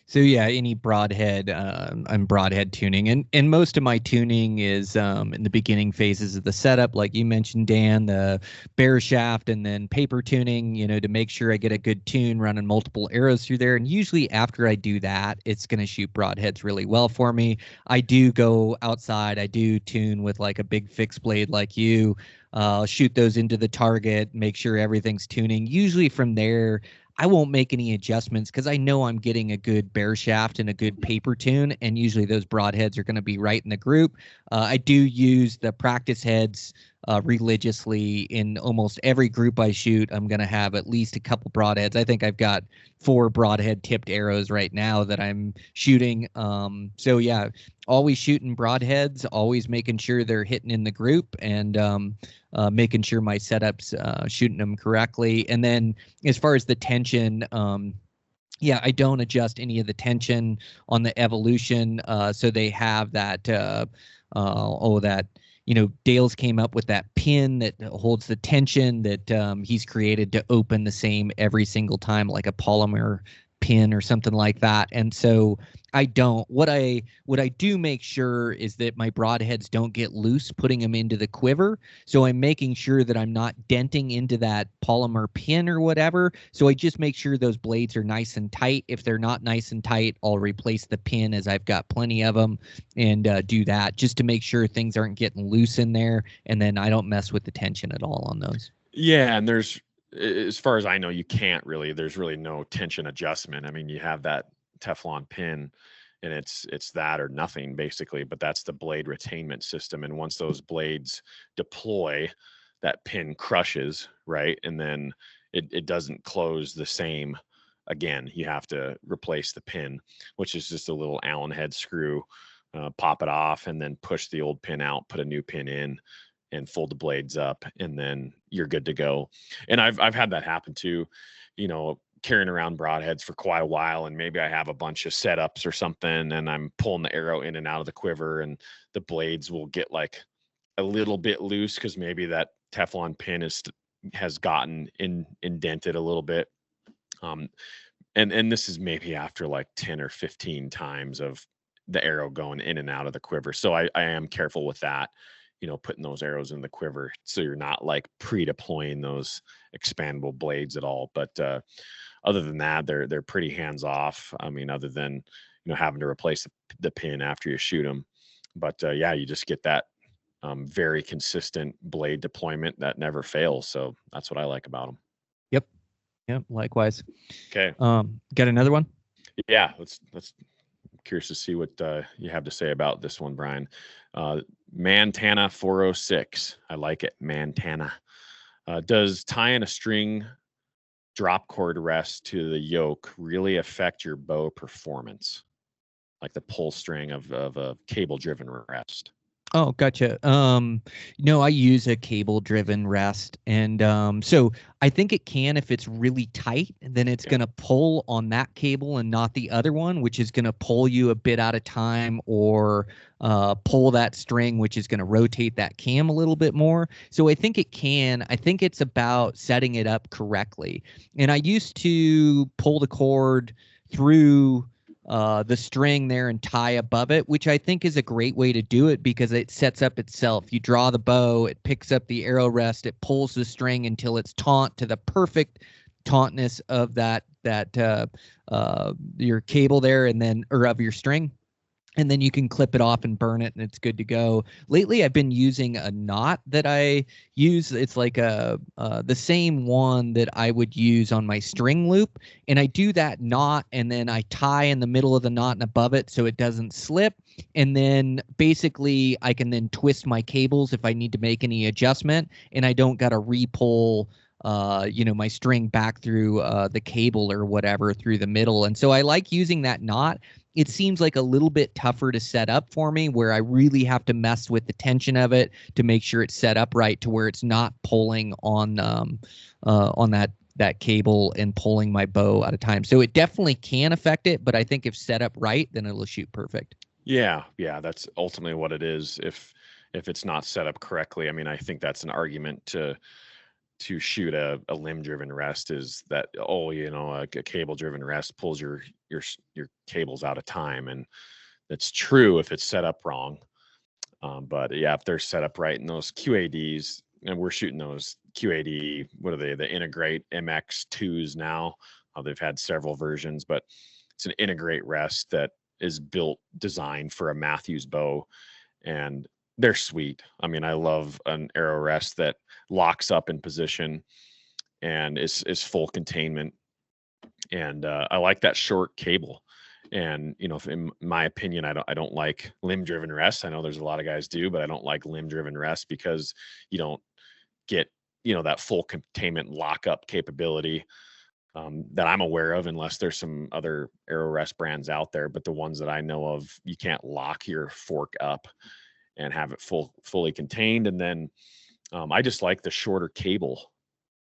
So yeah, any broadhead, I'm broadhead tuning, and most of my tuning is in the beginning phases of the setup, like you mentioned, Dan, the bear shaft, and then paper tuning, to make sure I get a good tune, running multiple arrows through there. And usually after I do that, it's going to shoot broadheads really well for me. I do go outside. I do tune with like a big fixed blade like you. Shoot those into the target, make sure everything's tuning. Usually from there, I won't make any adjustments because I know I'm getting a good bear shaft and a good paper tune, and usually those broadheads are going to be right in the group. I do use the practice heads religiously in almost every group I shoot. I'm going to have at least a couple broadheads. I think I've got 4 broadhead tipped arrows right now that I'm shooting. So yeah, always shooting broadheads, always making sure they're hitting in the group, and making sure my setup's shooting them correctly. And then as far as the tension, yeah, I don't adjust any of the tension on the evolution. So they have that, Dale's came up with that pin that holds the tension that he's created to open the same every single time, like a polymer pin or something like that. And so I don't. What I do make sure is that my broadheads don't get loose putting them into the quiver. So I'm making sure that I'm not denting into that polymer pin or whatever. So I just make sure those blades are nice and tight. If they're not nice and tight, I'll replace the pin, as I've got plenty of them, and do that just to make sure things aren't getting loose in there. And then I don't mess with the tension at all on those. Yeah, and as far as I know, there's really no tension adjustment. I mean, you have that Teflon pin and it's that or nothing basically, but that's the blade retainment system. And once those blades deploy, that pin crushes, right? And then it doesn't close the same again. You have to replace the pin, which is just a little Allen head screw, pop it off and then push the old pin out, put a new pin in, and fold the blades up, and then you're good to go. And I've had that happen too, carrying around broadheads for quite a while, and maybe I have a bunch of setups or something, and I'm pulling the arrow in and out of the quiver, and the blades will get like a little bit loose because maybe that Teflon pin has gotten indented a little bit. And this is maybe after like 10 or 15 times of the arrow going in and out of the quiver. So I am careful with that, putting those arrows in the quiver so you're not like pre-deploying those expandable blades at all. But other than that, they're pretty hands off. I mean, other than having to replace the pin after you shoot them. But yeah, you just get that very consistent blade deployment that never fails. So that's what I like about them. Yep. Likewise. Okay. Got another one? Yeah. Let's curious to see what you have to say about this one, Brian. Montana 406. I like it. Montana. Does tying a string drop cord rest to the yoke really affect your bow performance? Like the pull string of a cable driven rest? Oh, gotcha. I use a cable driven rest. And so I think it can, if it's really tight, then it's going to pull on that cable and not the other one, which is going to pull you a bit out of time, or pull that string, which is going to rotate that cam a little bit more. So I think it can. I think it's about setting it up correctly. And I used to pull the cord through the string there and tie above it, which I think is a great way to do it because it sets up itself. You draw the bow, it picks up the arrow rest, it pulls the string until it's taut to the perfect tautness of your cable there, and then, or of your string. And then you can clip it off and burn it, and it's good to go. Lately, I've been using a knot that I use. It's like the same one that I would use on my string loop. And I do that knot, and then I tie in the middle of the knot and above it so it doesn't slip. And then basically I can then twist my cables if I need to make any adjustment, and I don't got to re-pull my string back through the cable or whatever through the middle. And so I like using that knot. it seems like a little bit tougher to set up for me, where I really have to mess with the tension of it to make sure it's set up right to where it's not pulling on that cable and pulling my bow out of time. So it definitely can affect it, but I think if set up right, then it'll shoot perfect. Yeah, that's ultimately what it is. If it's not set up correctly, I mean, I think that's an argument to shoot a limb driven rest, is that, oh, a cable driven rest pulls your cables out of time, and that's true if it's set up wrong. But yeah, if they're set up right, and those QADs, and we're shooting those QAD, what are they? The Integrate MX2s now. They've had several versions, but it's an integrate rest that is designed for a Matthews bow, and they're sweet. I mean, I love an arrow rest that locks up in position and is full containment. And I like that short cable. And in my opinion, I don't like limb driven rest. I know there's a lot of guys do, but I don't like limb driven rest because you don't get that full containment lockup capability that I'm aware of, unless there's some other arrow rest brands out there. But the ones that I know of, you can't lock your fork up and have it fully contained. And then I just like the shorter cable.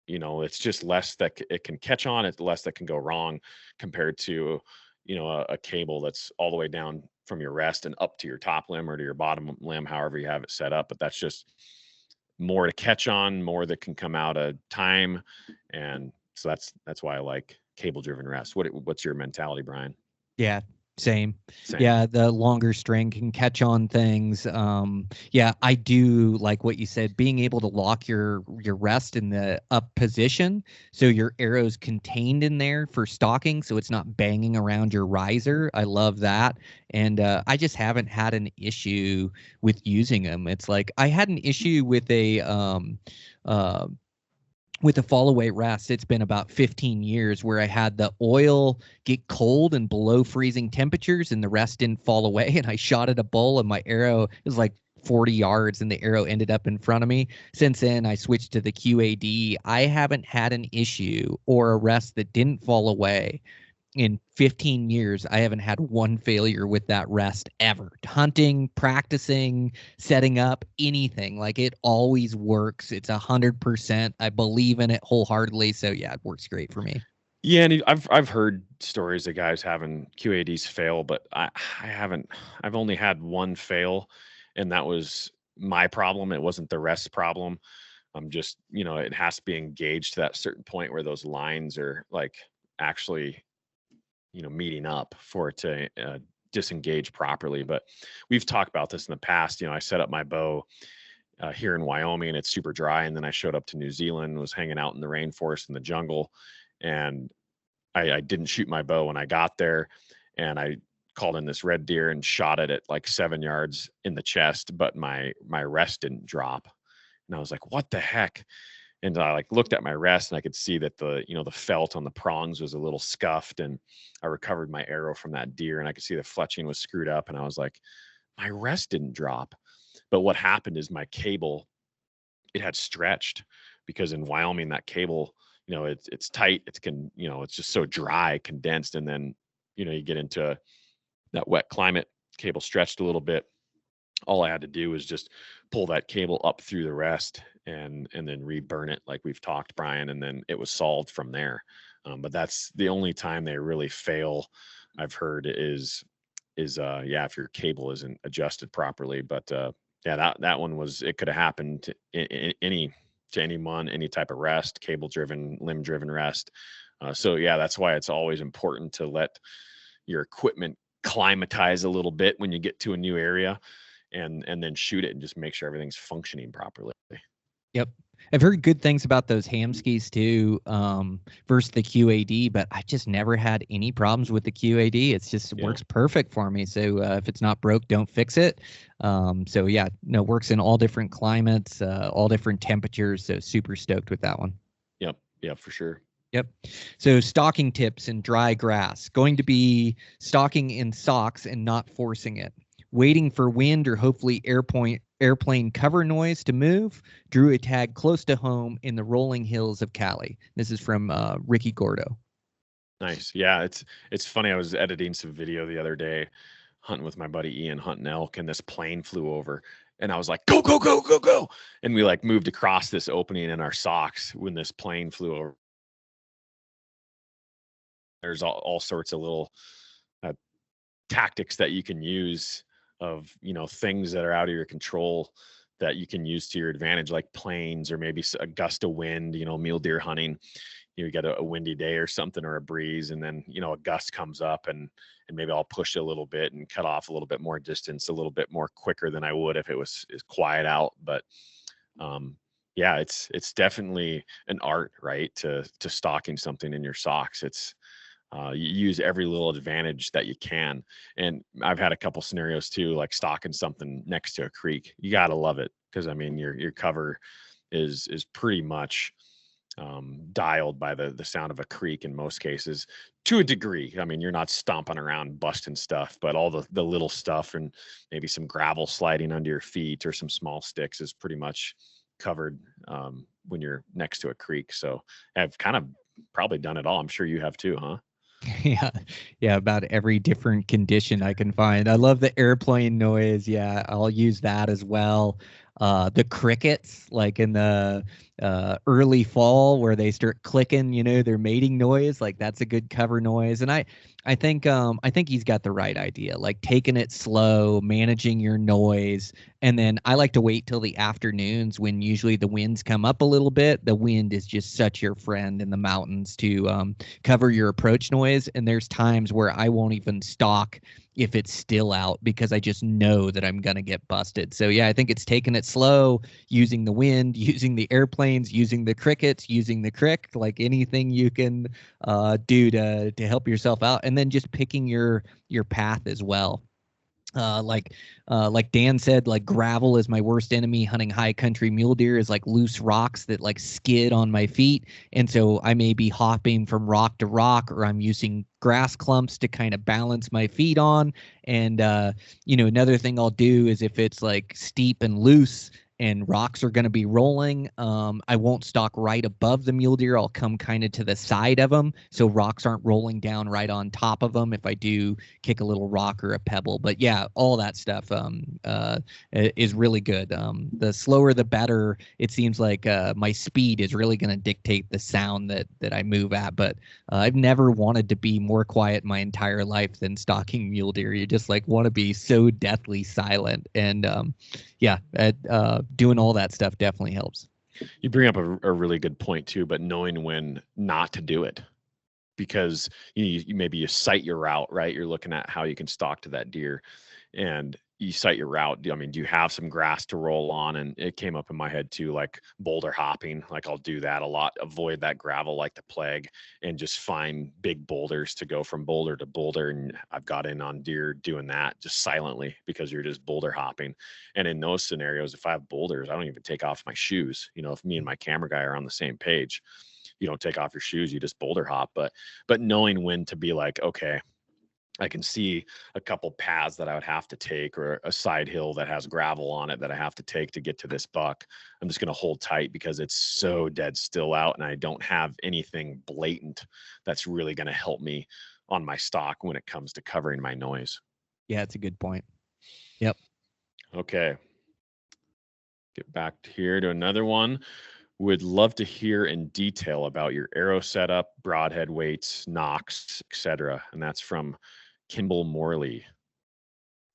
It's just less that it can catch on, it's less that can go wrong compared to a cable that's all the way down from your rest and up to your top limb or to your bottom limb, however you have it set up. But that's just more to catch on, more that can come out of time. And so that's why I like cable driven rest. What's your mentality, Brian? Yeah, same. Yeah, the longer string can catch on things. Yeah, I do like what you said, being able to lock your rest in the up position so your arrow's contained in there for stalking, so it's not banging around your riser. I love that. And I just haven't had an issue with using them. It's like I had an issue with a fall away rest. It's been about 15 years where I had the oil get cold and below freezing temperatures and the rest didn't fall away. And I shot at a bull and my arrow, it was like 40 yards and the arrow ended up in front of me. Since then, I switched to the QAD. I haven't had an issue or a rest that didn't fall away. In 15 years, I haven't had one failure with that rest ever. Hunting, practicing, setting up, anything. Like, it always works. It's 100%. I believe in it wholeheartedly. So yeah, it works great for me. Yeah, and I've heard stories of guys having QADs fail, but I haven't. I've only had one fail, and that was my problem. It wasn't the rest problem. I'm just, it has to be engaged to that certain point where those lines are like actually meeting up for it to disengage properly. But we've talked about this in the past. I set up my bow here in Wyoming and it's super dry. And then I showed up to New Zealand, was hanging out in the rainforest in the jungle. And I didn't shoot my bow when I got there. And I called in this red deer and shot it at like 7 yards in the chest, but my rest didn't drop. And I was like, what the heck? And I looked at my rest and I could see that the felt on the prongs was a little scuffed, and I recovered my arrow from that deer and I could see the fletching was screwed up. And I was like, my rest didn't drop. But what happened is my cable, it had stretched, because in Wyoming, that cable, it's tight. It's just so dry, condensed. And then, you get into that wet climate, cable stretched a little bit. All I had to do was just pull that cable up through the rest and then reburn it like we've talked, Brian, and then it was solved from there. But that's the only time they really fail, I've heard, is if your cable isn't adjusted properly. But that one it could have happened to anyone, any type of rest, cable driven, limb driven rest. So that's why it's always important to let your equipment climatize a little bit when you get to a new area, and then shoot it and just make sure everything's functioning properly. Yep. I've heard good things about those ham skis too, versus the QAD, but I just never had any problems with the QAD. It's just works perfect for me. So if it's not broke, don't fix it. Works in all different climates, all different temperatures. So super stoked with that one. Yep. Yeah, for sure. Yep. So stalking tips in dry grass. Going to be stalking in socks and not forcing it. Waiting for wind or hopefully airplane cover noise to move. Drew a tag close to home in the rolling hills of Cali. This is from Ricky Gordo. Nice. Yeah, it's funny. I was editing some video the other day, hunting with my buddy Ian, hunting elk, and this plane flew over, and I was like, "Go, go, go, go, go!" And we like moved across this opening in our socks when this plane flew over. There's all sorts of little uh, tactics that you can use of things that are out of your control that you can use to your advantage, like planes or maybe a gust of wind. Mule deer hunting, you get a windy day or something, or a breeze, and then a gust comes up, and maybe I'll push it a little bit and cut off a little bit more distance a little bit more quicker than I would if it was quiet out. But yeah, it's definitely an art, right, to stocking something in your socks. It's you use every little advantage that you can. And I've had a couple scenarios too, like stocking something next to a creek. You got to love it, because I mean your cover is pretty much dialed by the sound of a creek in most cases, to a degree. I mean, you're not stomping around busting stuff, but all the little stuff and maybe some gravel sliding under your feet or some small sticks is pretty much covered when you're next to a creek. So I've kind of probably done it all. I'm sure you have too, huh? Yeah, yeah, about every different condition I can find. I love the airplane noise. Yeah, I'll use that as well. The crickets, like in the early fall, where they start clicking, their mating noise, like that's a good cover noise. And I think he's got the right idea, like taking it slow, managing your noise. And then I like to wait till the afternoons when usually the winds come up a little bit. The wind is just such your friend in the mountains to cover your approach noise. And there's times where I won't even stalk if it's still out, because I just know that I'm going to get busted. So yeah, I think it's taking it slow, using the wind, using the airplanes, using the crickets, using the crick, like anything you can do to help yourself out. And then just picking your path as well. Like Dan said, like gravel is my worst enemy. Hunting high country mule deer is like loose rocks that like skid on my feet. And so I may be hopping from rock to rock, or I'm using grass clumps to kind of balance my feet on. And, another thing I'll do is if it's like steep and loose and rocks are going to be rolling, I won't stalk right above the mule deer. I'll come kind of to the side of them, so rocks aren't rolling down right on top of them if I do kick a little rock or a pebble. But yeah, all that stuff is really good. The slower the better. It seems like my speed is really going to dictate the sound that I move at. But I've never wanted to be more quiet my entire life than stalking mule deer. You just like want to be so deathly silent. And doing all that stuff definitely helps. You bring up a really good point too, but knowing when not to do it, because you maybe you sight your route, right? You're looking at how you can stalk to that deer, and you sight your route. I mean, do you have some grass to roll on? And it came up in my head too, like boulder hopping. Like I'll do that a lot, avoid that gravel like the plague, and just find big boulders to go from boulder to boulder. And I've got in on deer doing that just silently, because you're just boulder hopping. And in those scenarios, if I have boulders, I don't even take off my shoes. If me and my camera guy are on the same page, you don't take off your shoes, you just boulder hop. But knowing when to be like, okay, I can see a couple paths that I would have to take, or a side hill that has gravel on it that I have to take to get to this buck. I'm just going to hold tight because it's so dead still out, and I don't have anything blatant that's really going to help me on my stock when it comes to covering my noise. Yeah, it's a good point. Yep. Okay. Get back here to another one. Would love to hear in detail about your arrow setup, broadhead weights, nocks, etc. And that's from Kimball Morley.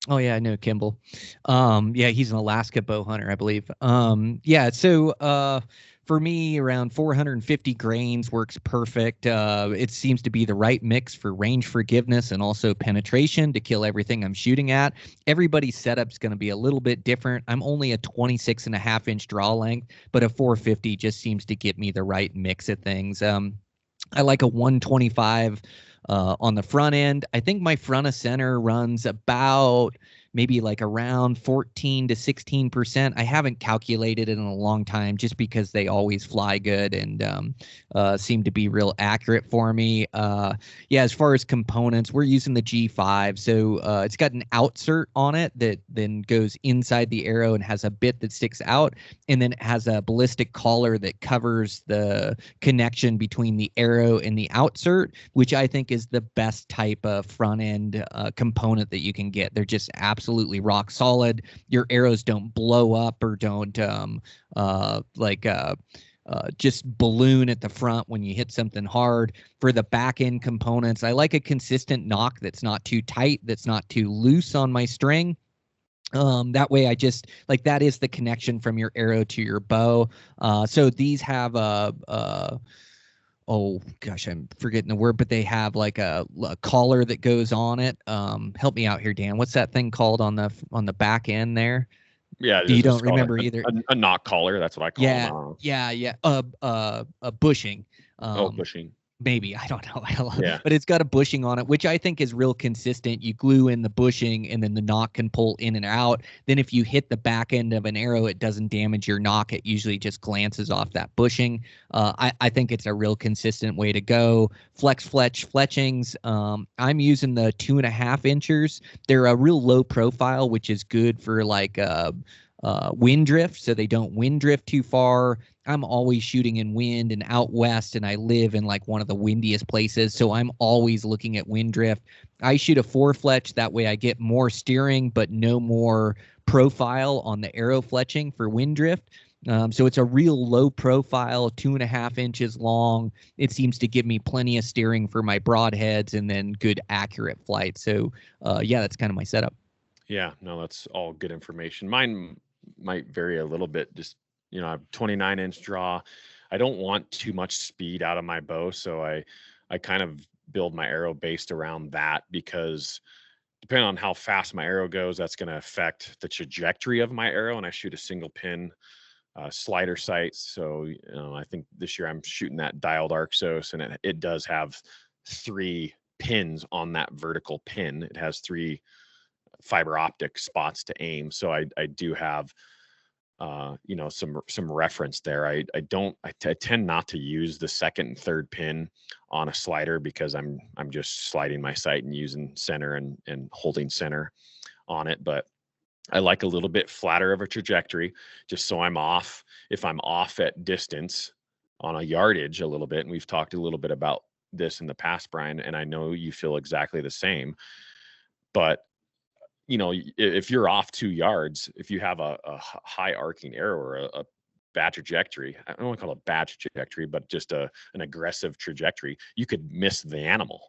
Oh yeah, I know Kimball. Yeah, he's an Alaska bow hunter, I believe. So for me, around 450 grains works perfect. It seems to be the right mix for range forgiveness and also penetration to kill everything I'm shooting at. Everybody's setup's going to be a little bit different. I'm only a 26.5-inch draw length, but a 450 just seems to get me the right mix of things. I like a 125 on the front end. I think my front of center runs about maybe like around 14 to 16%. I haven't calculated it in a long time just because they always fly good and seem to be real accurate for me. Yeah, as far as components, we're using the G5. So it's got an outsert on it that then goes inside the arrow and has a bit that sticks out. And then it has a ballistic collar that covers the connection between the arrow and the outsert, which I think is the best type of front end component that you can get. They're just absolutely rock solid. Your arrows don't blow up or don't just balloon at the front when you hit something hard. For the back end components, I like a consistent knock that's not too tight, that's not too loose on my string. That way I just like that is the connection from your arrow to your bow. So these have oh gosh, I'm forgetting the word, but they have like a collar that goes on it. Help me out here, Dan. What's that thing called on the back end there? Yeah, You don't remember either. A knock collar. That's what I call them. Yeah. A bushing. Bushing. Maybe, I don't know. Yeah. But it's got a bushing on it, which I think is real consistent. You glue in the bushing and then the knock can pull in and out. Then if you hit the back end of an arrow, it doesn't damage your knock. It usually just glances off that bushing. I think it's a real consistent way to go. Fletchings. I'm using the 2.5 inchers. They're a real low profile, which is good for like wind drift, so they don't wind drift too far. I'm always shooting in wind and out west, and I live in like one of the windiest places, so I'm always looking at wind drift. I shoot a 4-fletch, that way I get more steering but no more profile on the arrow fletching for wind drift. So it's a real low profile, 2.5 inches long. It seems to give me plenty of steering for my broadheads and then good accurate flight. So yeah, that's kind of my setup. Yeah, no, that's all good information. Mine might vary a little bit. Just, I have 29-inch draw. I don't want too much speed out of my bow, so I kind of build my arrow based around that, because depending on how fast my arrow goes, that's going to affect the trajectory of my arrow. And I shoot a single pin slider sight. So I think this year I'm shooting that dialed Arctos, and it does have 3 pins on that vertical pin. It has 3 fiber optic spots to aim. So I do have some reference there. I tend not to use the second and third pin on a slider, because I'm just sliding my sight and using center and holding center on it. But I like a little bit flatter of a trajectory, just so I'm off. If I'm off at distance on a yardage a little bit, and we've talked a little bit about this in the past, Brian, and I know you feel exactly the same, but if you're off 2 yards, if you have a high arcing arrow or a bad trajectory, I don't want to call it a bad trajectory, but just an aggressive trajectory, you could miss the animal.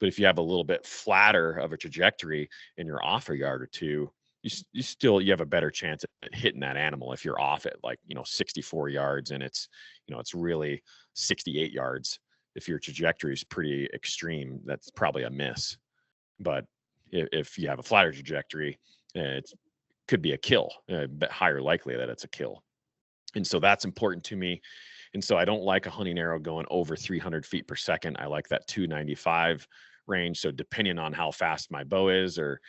But if you have a little bit flatter of a trajectory and you're off a yard or 2, you have a better chance at hitting that animal. If you're off at 64 yards and it's really 68 yards, if your trajectory is pretty extreme, that's probably a miss. But if you have a flatter trajectory, it could be a kill, a bit higher likely that it's a kill. And so that's important to me. And so I don't like a hunting arrow going over 300 feet per second. I like that 295 range. So depending on how fast my bow is or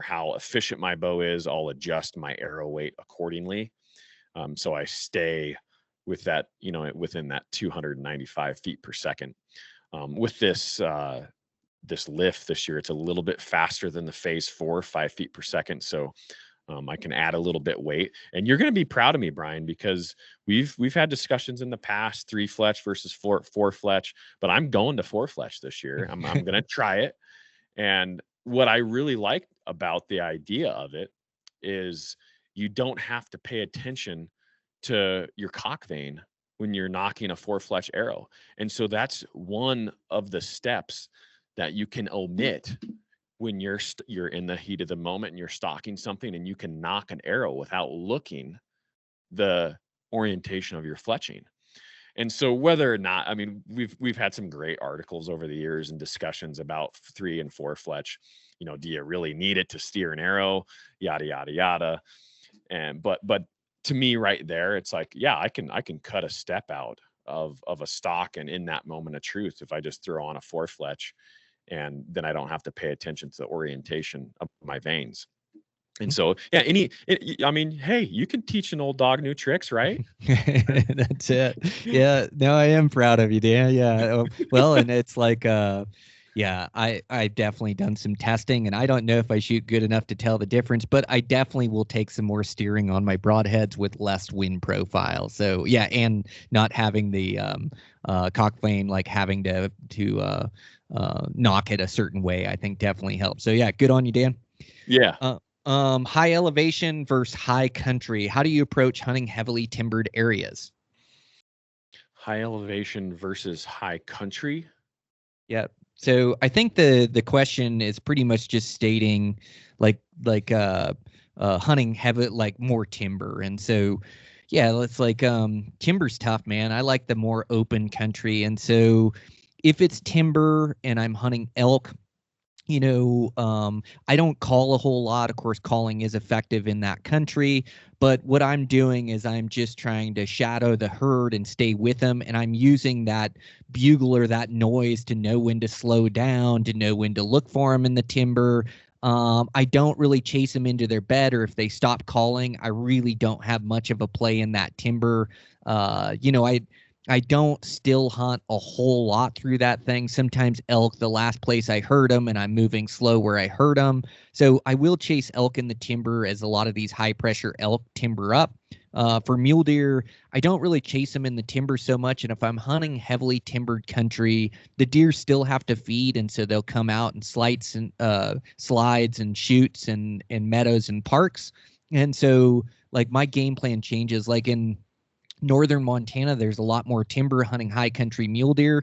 how efficient my bow is, I'll adjust my arrow weight accordingly. So I stay with that, within that 295 feet per second. With this lift this year, it's a little bit faster than the phase 4, 5 feet per second. So I can add a little bit weight, and you're going to be proud of me, Brian, because we've had discussions in the past, 3-fletch versus 4-fletch, but I'm going to 4-fletch this year. I'm going to try it. And what I really like about the idea of it is you don't have to pay attention to your cock vane when you're knocking a 4-fletch arrow. And so that's one of the steps that you can omit when you're in the heat of the moment and you're stalking something, and you can knock an arrow without looking the orientation of your fletching. And so whether or not, I mean, we've had some great articles over the years and discussions about 3 and 4-fletch. Do you really need it to steer an arrow? Yada, yada, yada. And but to me right there, it's like, yeah, I can cut a step out of a stock, and in that moment of truth, if I just throw on a 4-fletch, and then I don't have to pay attention to the orientation of my vanes. And so, yeah, I mean, hey, you can teach an old dog new tricks, right? That's it. Yeah, no, I am proud of you, Dan. Yeah. Well, and it's like, yeah, I've definitely done some testing, and I don't know if I shoot good enough to tell the difference, but I definitely will take some more steering on my broadheads with less wind profile. So yeah, and not having the cock vane, like having to knock it a certain way, I think definitely helps. So yeah, good on you, Dan. Yeah. High elevation versus high country. How do you approach hunting heavily timbered areas? High elevation versus high country. Yeah. So I think the question is pretty much just stating like hunting heavy, like more timber. And so yeah, it's like timber's tough, man. I like the more open country. And so if it's timber and I'm hunting elk, I don't call a whole lot. Of course, calling is effective in that country. But what I'm doing is I'm just trying to shadow the herd and stay with them. And I'm using that bugler, that noise to know when to slow down, to know when to look for them in the timber. I don't really chase them into their bed, or if they stop calling, I really don't have much of a play in that timber. I don't still hunt a whole lot through that thing. Sometimes elk, the last place I heard them, and I'm moving slow where I heard them. So I will chase elk in the timber as a lot of these high pressure elk timber up. For mule deer, I don't really chase them in the timber so much. And if I'm hunting heavily timbered country, the deer still have to feed. And so they'll come out in slides and shoots and meadows and parks. And so like my game plan changes, like in northern Montana, there's a lot more timber hunting high country mule deer.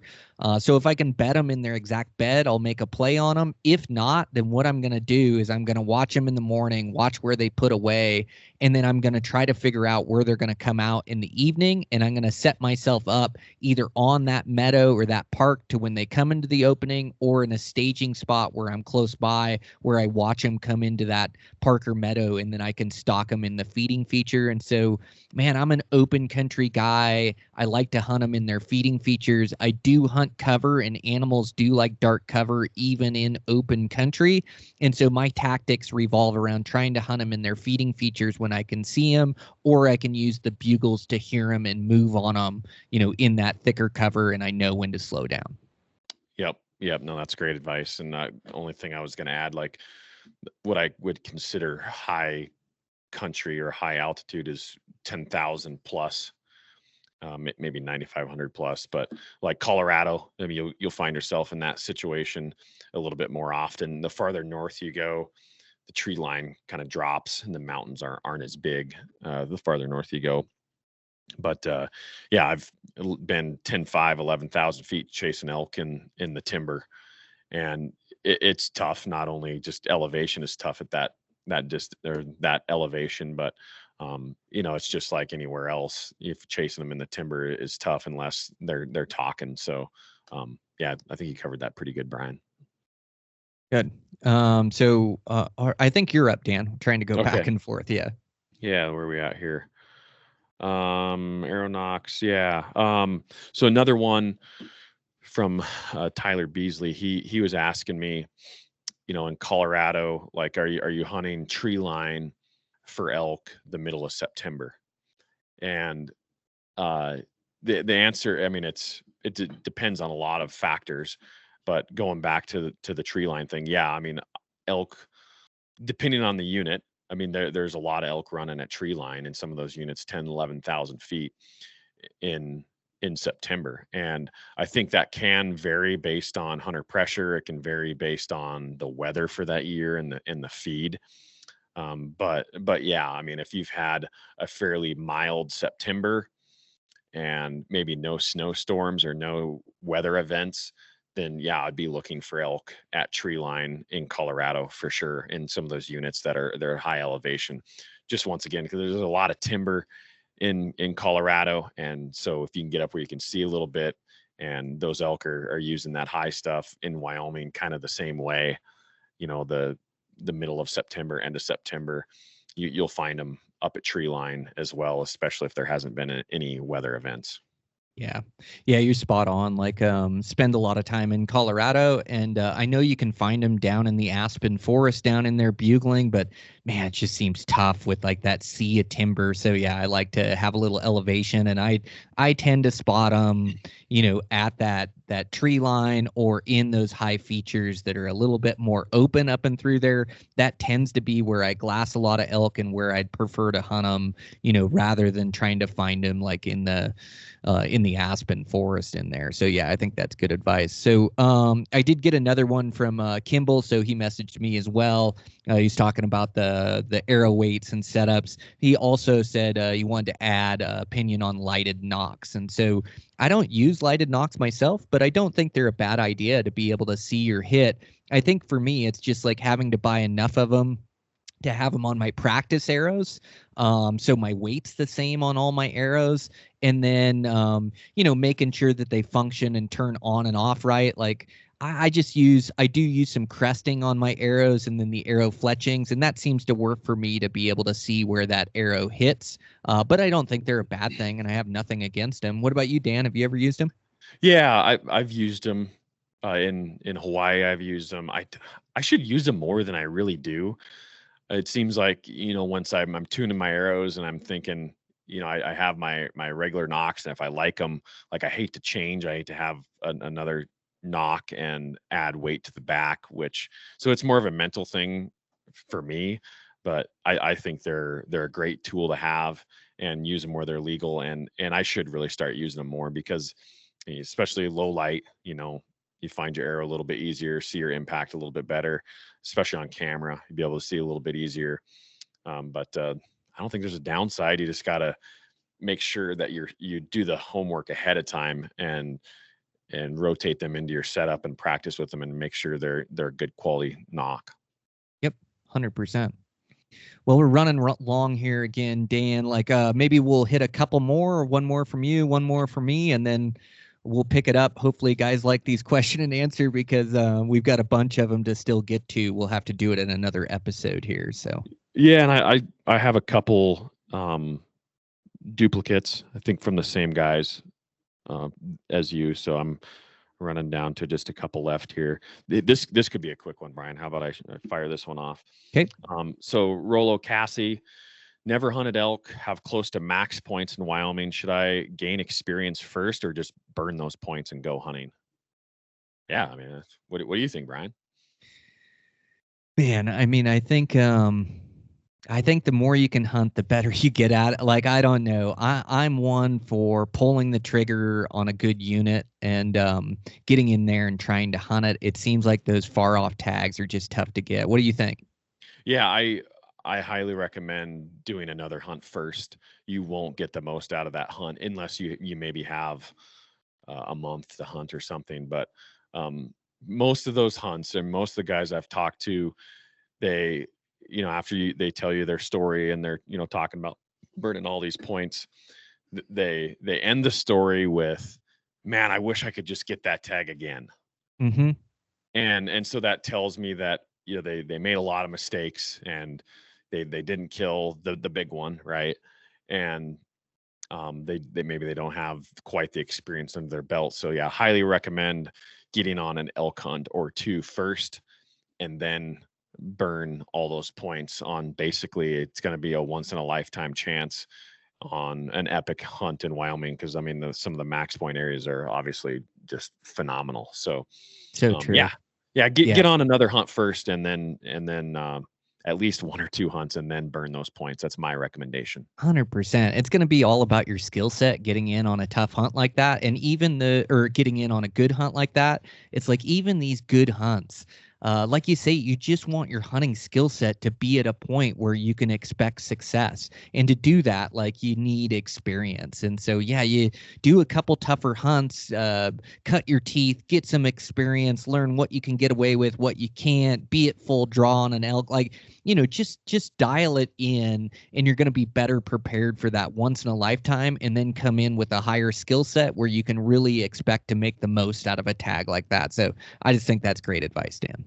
So if I can bet them in their exact bed, I'll make a play on them. If not, then what I'm going to do is I'm going to watch them in the morning, watch where they put away, and then I'm going to try to figure out where they're going to come out in the evening. And I'm going to set myself up either on that meadow or that park to when they come into the opening, or in a staging spot where I'm close by, where I watch them come into that park or meadow, and then I can stalk them in the feeding feature. And so, man, I'm an open country guy. I like to hunt them in their feeding features. I do hunt cover, and animals do like dark cover even in open country. And so my tactics revolve around trying to hunt them in their feeding features when I can see them, or I can use the bugles to hear them and move on them, in that thicker cover, and I know when to slow down. Yep. No, that's great advice. And the only thing I was going to add, like what I would consider high country or high altitude is 10,000 plus, maybe 9,500 plus. But like Colorado, I mean, you'll find yourself in that situation a little bit more often. The farther north you go, the tree line kind of drops and the mountains aren't as big the farther north you go. But yeah, I've been 10,500, 11,000 feet chasing elk in the timber, and it's tough. Not only just elevation is tough at that elevation, but it's just like anywhere else. If chasing them in the timber is tough unless they're talking. So yeah, I think you covered that pretty good, Brian. Good. So I think you're up, Dan. I'm trying to go back and forth. Yeah. Yeah, where are we at here? Aeronox, yeah. So another one from Tyler Beasley. He was asking me, in Colorado, like, are you hunting tree line for elk the middle of September? And the answer, I mean, it depends on a lot of factors, but going back to the tree line thing, yeah, I mean, elk, depending on the unit, I mean, there's a lot of elk running at tree line in some of those units, 10, 11,000 feet in September. And I think that can vary based on hunter pressure. It can vary based on the weather for that year and the feed. But yeah, I mean, if you've had a fairly mild September and maybe no snowstorms or no weather events, then yeah, I'd be looking for elk at tree line in Colorado for sure, in some of those units they're high elevation. Just once again, because there's a lot of timber in Colorado, and so if you can get up where you can see a little bit, and those elk are using that high stuff in Wyoming kind of the same way, the middle of September, end of September, you'll find them up at tree line as well, especially if there hasn't been any weather events. Yeah. Yeah, you're spot on. Like, spend a lot of time in Colorado, and I know you can find them down in the aspen forest down in there bugling, but man, it just seems tough with like that sea of timber. So yeah, I like to have a little elevation, and I tend to spot them, at that tree line or in those high features that are a little bit more open up and through there. That tends to be where I glass a lot of elk and where I'd prefer to hunt them, rather than trying to find them like in the aspen forest in there. So yeah, I think that's good advice. So I did get another one from Kimball. So he messaged me as well. He's talking about the arrow weights and setups. He also said he wanted to add opinion on lighted nocks. And so I don't use lighted nocks myself, but I don't think they're a bad idea to be able to see your hit. I think for me, it's just like having to buy enough of them to have them on my practice arrows. So my weight's the same on all my arrows. And then, making sure that they function and turn on and off right. Like I do use some cresting on my arrows and then the arrow fletchings. And that seems to work for me to be able to see where that arrow hits. But I don't think they're a bad thing, and I have nothing against them. What about you, Dan? Have you ever used them? Yeah, I've used them in Hawaii. I've used them. I should use them more than I really do. It seems like, once I'm tuning my arrows and I'm thinking, I have my regular nocks, and if I like them, like I hate to change, I hate to have another knock and add weight to the back, so it's more of a mental thing for me. But I think they're a great tool to have and use them where they're legal, and I should really start using them more, because especially low light, you find your arrow a little bit easier, see your impact a little bit better, especially on camera. You'll be able to see a little bit easier. But I don't think there's a downside. You just got to make sure that you do the homework ahead of time and rotate them into your setup and practice with them and make sure they're a good quality knock. Yep, 100%. Well, we're running long here again, Dan. Like maybe we'll hit a couple more, or one more from you, one more from me, and then we'll pick it up. Hopefully guys like these question and answer, because we've got a bunch of them to still get to. We'll have to do it in another episode here. So yeah, and I have a couple duplicates, I think, from the same guys as you. So I'm running down to just a couple left here. This could be a quick one, Brian. How about I fire this one off? Okay. So Rollo Cassie, never hunted elk, have close to max points in Wyoming. Should I gain experience first or just burn those points and go hunting? Yeah, I mean, what do you think, Brian? Man, I mean, I think the more you can hunt, the better you get at it. Like, I don't know. I'm one for pulling the trigger on a good unit and getting in there and trying to hunt it. It seems like those far off tags are just tough to get. What do you think? Yeah, I highly recommend doing another hunt first. You won't get the most out of that hunt unless you maybe have a month to hunt or something. But most of those hunts, and most of the guys I've talked to, they, after they tell you their story and they're, talking about burning all these points, they end the story with, man, I wish I could just get that tag again. Mm-hmm. And so that tells me that, they made a lot of mistakes and they didn't kill the big one, right? And they maybe they don't have quite the experience under their belt. So yeah, highly recommend getting on an elk hunt or two first, and then burn all those points on, basically it's going to be a once in a lifetime chance on an epic hunt in Wyoming, because I mean some of the max point areas are obviously just phenomenal. So true. Get on another hunt first, and then at least one or two hunts, and then burn those points. That's my recommendation. 100%. It's going to be all about your skill set getting in on a tough hunt like that. And even getting in on a good hunt like that. It's like, even these good hunts, like you say, you just want your hunting skill set to be at a point where you can expect success. And to do that, like, you need experience. And so, yeah, you do a couple tougher hunts, cut your teeth, get some experience, learn what you can get away with, what you can't, be at full draw on an elk. Like, just dial it in, and you're going to be better prepared for that once in a lifetime, and then come in with a higher skill set where you can really expect to make the most out of a tag like that. So I just think that's great advice, Dan.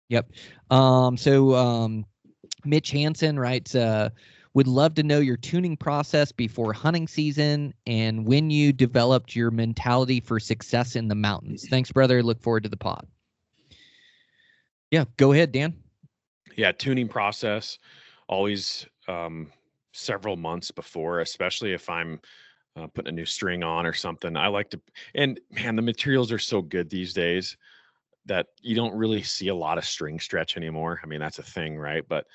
Yep. So Mitch Hansen writes, Would love to know your tuning process before hunting season and when you developed your mentality for success in the mountains. Thanks, brother. Look forward to the pod. Yeah, go ahead, Dan. Yeah, tuning process always several months before, especially if I'm putting a new string on or something. I like to, and man, the materials are so good these days that you don't really see a lot of string stretch anymore. I mean, that's a thing, right? But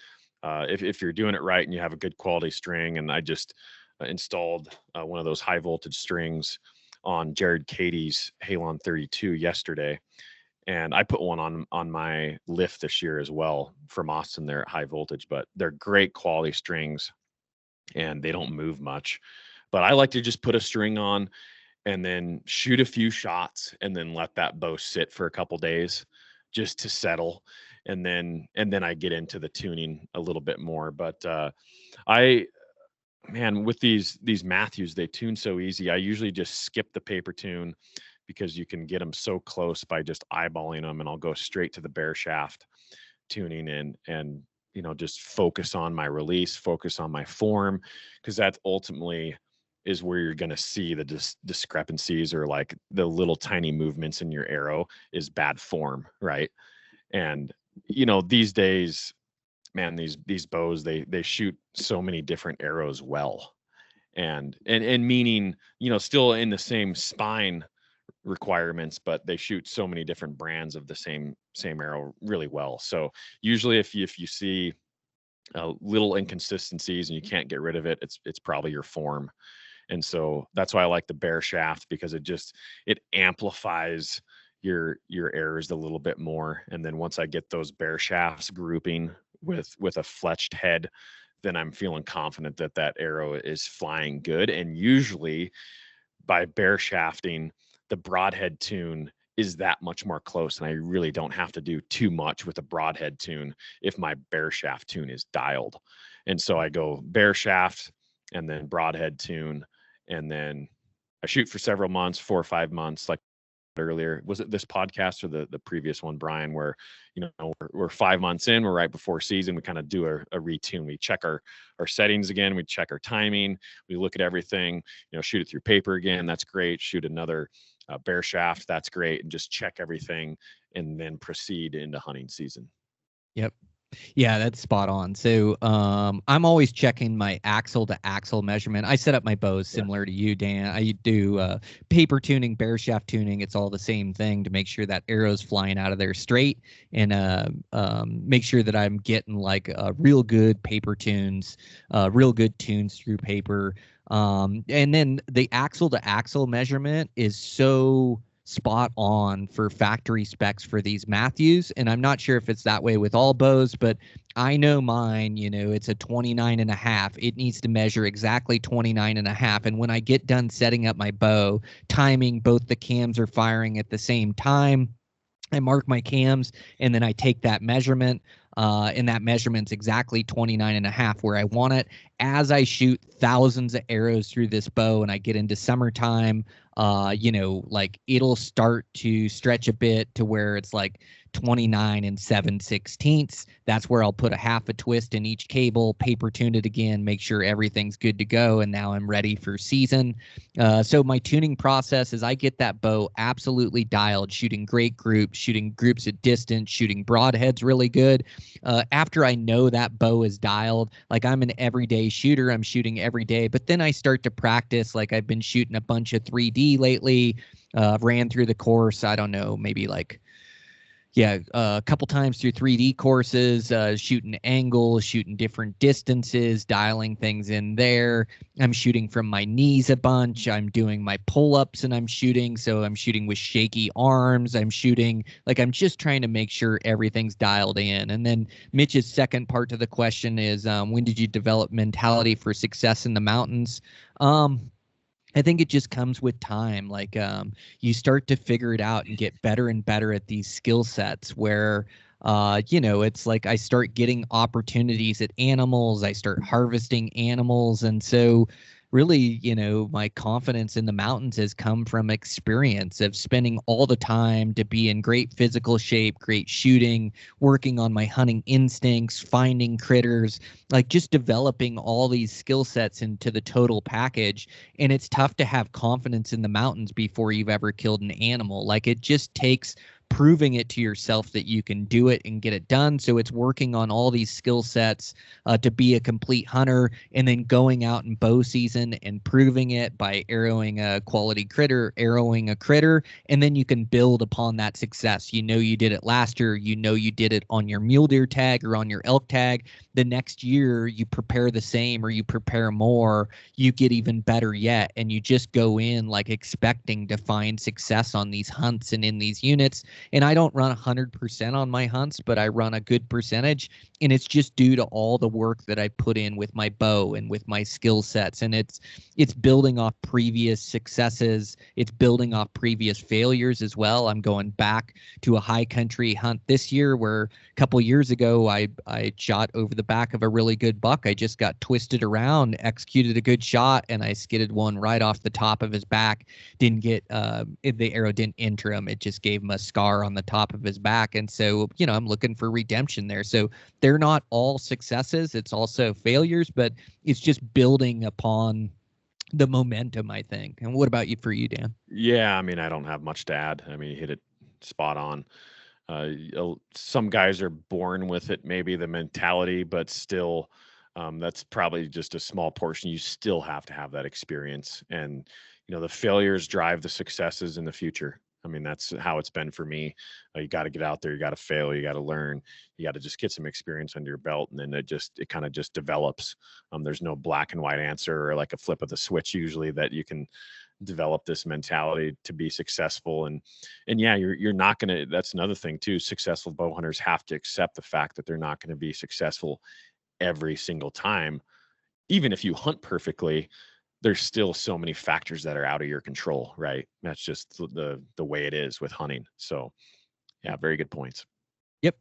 if you're doing it right and you have a good quality string, and I just installed one of those high voltage strings on Jared Katie's Halon 32 yesterday, and I put one on my lift this year as well from Austin there at high voltage, but they're great quality strings and they don't move much. But I like to just put a string on and then shoot a few shots and then let that bow sit for a couple days just to settle. And then I get into the tuning a little bit more. But I man, with these Matthews, they tune so easy. I usually just skip the paper tune because you can get them so close by just eyeballing them, and I'll go straight to the bare shaft tuning and just focus on my release, focus on my form, because that ultimately is where you're going to see the discrepancies, or like the little tiny movements in your arrow is bad form, right? And these days, man, these bows, they shoot so many different arrows well, and meaning still in the same spine requirements, but they shoot so many different brands of the same arrow really well. So usually if you see little inconsistencies and you can't get rid of it, it's probably your form. And so that's why I like the bare shaft, because it amplifies your errors a little bit more. And then once I get those bare shafts grouping with a fletched head, then I'm feeling confident that arrow is flying good. And usually by bare shafting, the broadhead tune is that much more close, and I really don't have to do too much with a broadhead tune if my bare shaft tune is dialed. And so I go bare shaft and then broadhead tune, and then I shoot for several months, 4 or 5 months, like earlier. Was it this podcast or the previous one, Brian, where we're 5 months in, we're right before season, we kind of do a retune. We check our settings again, we check our timing, we look at everything, shoot it through paper again, that's great, shoot another bare shaft, that's great, and just check everything and then proceed into hunting season. Yep. Yeah, that's spot on. So I'm always checking my axle to axle measurement. I set up my bows similar to you, Dan. I do paper tuning, bare shaft tuning. It's all the same thing to make sure that arrow's flying out of there straight, and make sure that I'm getting like real good paper tunes, real good tunes through paper. And then the axle to axle measurement is so spot on for factory specs for these Matthews. And I'm not sure if it's that way with all bows, but I know mine, it's a 29.5. It needs to measure exactly 29.5. And when I get done setting up my bow, timing, both the cams are firing at the same time, I mark my cams, and then I take that measurement, and that measurement's exactly 29.5 where I want it. As I shoot thousands of arrows through this bow and I get into summertime, like it'll start to stretch a bit to where it's like 29 and 7/16. That's where I'll put a half a twist in each cable, paper tune it again, make sure everything's good to go, and now I'm ready for season. So my tuning process is I get that bow absolutely dialed, shooting great groups, shooting groups at distance, shooting broadheads really good. After I know that bow is dialed, like I'm an everyday shooter, I'm shooting every day, but then I start to practice. Like I've been shooting a bunch of 3D lately, ran through the course, I don't know, maybe like a couple times through 3D courses, shooting angles, shooting different distances, dialing things in there. I'm shooting from my knees a bunch. I'm doing my pull-ups and I'm shooting. So I'm shooting with shaky arms. I'm shooting, like I'm just trying to make sure everything's dialed in. And then Mitch's second part to the question is, when did you develop mentality for success in the mountains? I think it just comes with time. Like you start to figure it out and get better and better at these skill sets where, it's like I start getting opportunities at animals. I start harvesting animals. And so really, my confidence in the mountains has come from experience of spending all the time to be in great physical shape, great shooting, working on my hunting instincts, finding critters, like just developing all these skill sets into the total package. And it's tough to have confidence in the mountains before you've ever killed an animal. Like, it just takes proving it to yourself that you can do it and get it done. So it's working on all these skill sets to be a complete hunter, and then going out in bow season and proving it by arrowing a quality critter, arrowing a critter, and then you can build upon that success. You did it last year, you did it on your mule deer tag or on your elk tag. The next year you prepare the same or you prepare more, you get even better yet, and you just go in like expecting to find success on these hunts and in these units. And I don't run 100% on my hunts, but I run a good percentage, and it's just due to all the work that I put in with my bow and with my skill sets. And it's building off previous successes. It's building off previous failures as well. I'm going back to a high country hunt this year where a couple years ago I shot over the back of a really good buck. I just got twisted around, executed a good shot, and I skidded one right off the top of his back. Didn't get the arrow didn't enter him. It just gave him a scar on the top of his back. And so, I'm looking for redemption there. So they're not all successes. It's also failures, but it's just building upon the momentum, I think. And what about for you, Dan? Yeah, I mean, I don't have much to add. I mean, you hit it spot on. Some guys are born with it, maybe the mentality, but still, that's probably just a small portion. You still have to have that experience, and the failures drive the successes in the future. I mean, that's how it's been for me. You got to get out there, you got to fail, you got to learn, you got to just get some experience under your belt, and then it kind of just develops. There's no black and white answer or like a flip of the switch usually that you can develop this mentality to be successful. And yeah, you're not going to, that's another thing too. Successful bow hunters have to accept the fact that they're not going to be successful every single time. Even if you hunt perfectly, there's still so many factors that are out of your control, right? That's just the way it is with hunting. So yeah, very good points. Yep.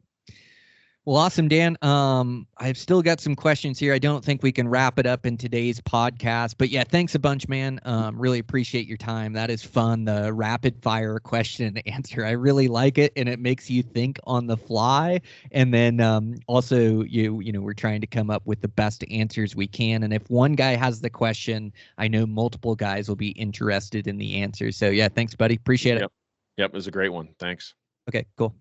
Well, awesome, Dan. I've still got some questions here. I don't think we can wrap it up in today's podcast, but yeah, thanks a bunch, man. Really appreciate your time. That is fun. The rapid fire question and answer. I really like it, and it makes you think on the fly. And then also, we're trying to come up with the best answers we can. And if one guy has the question, I know multiple guys will be interested in the answer. So yeah, thanks, buddy. Appreciate it. Yep. It was a great one. Thanks. Okay, cool.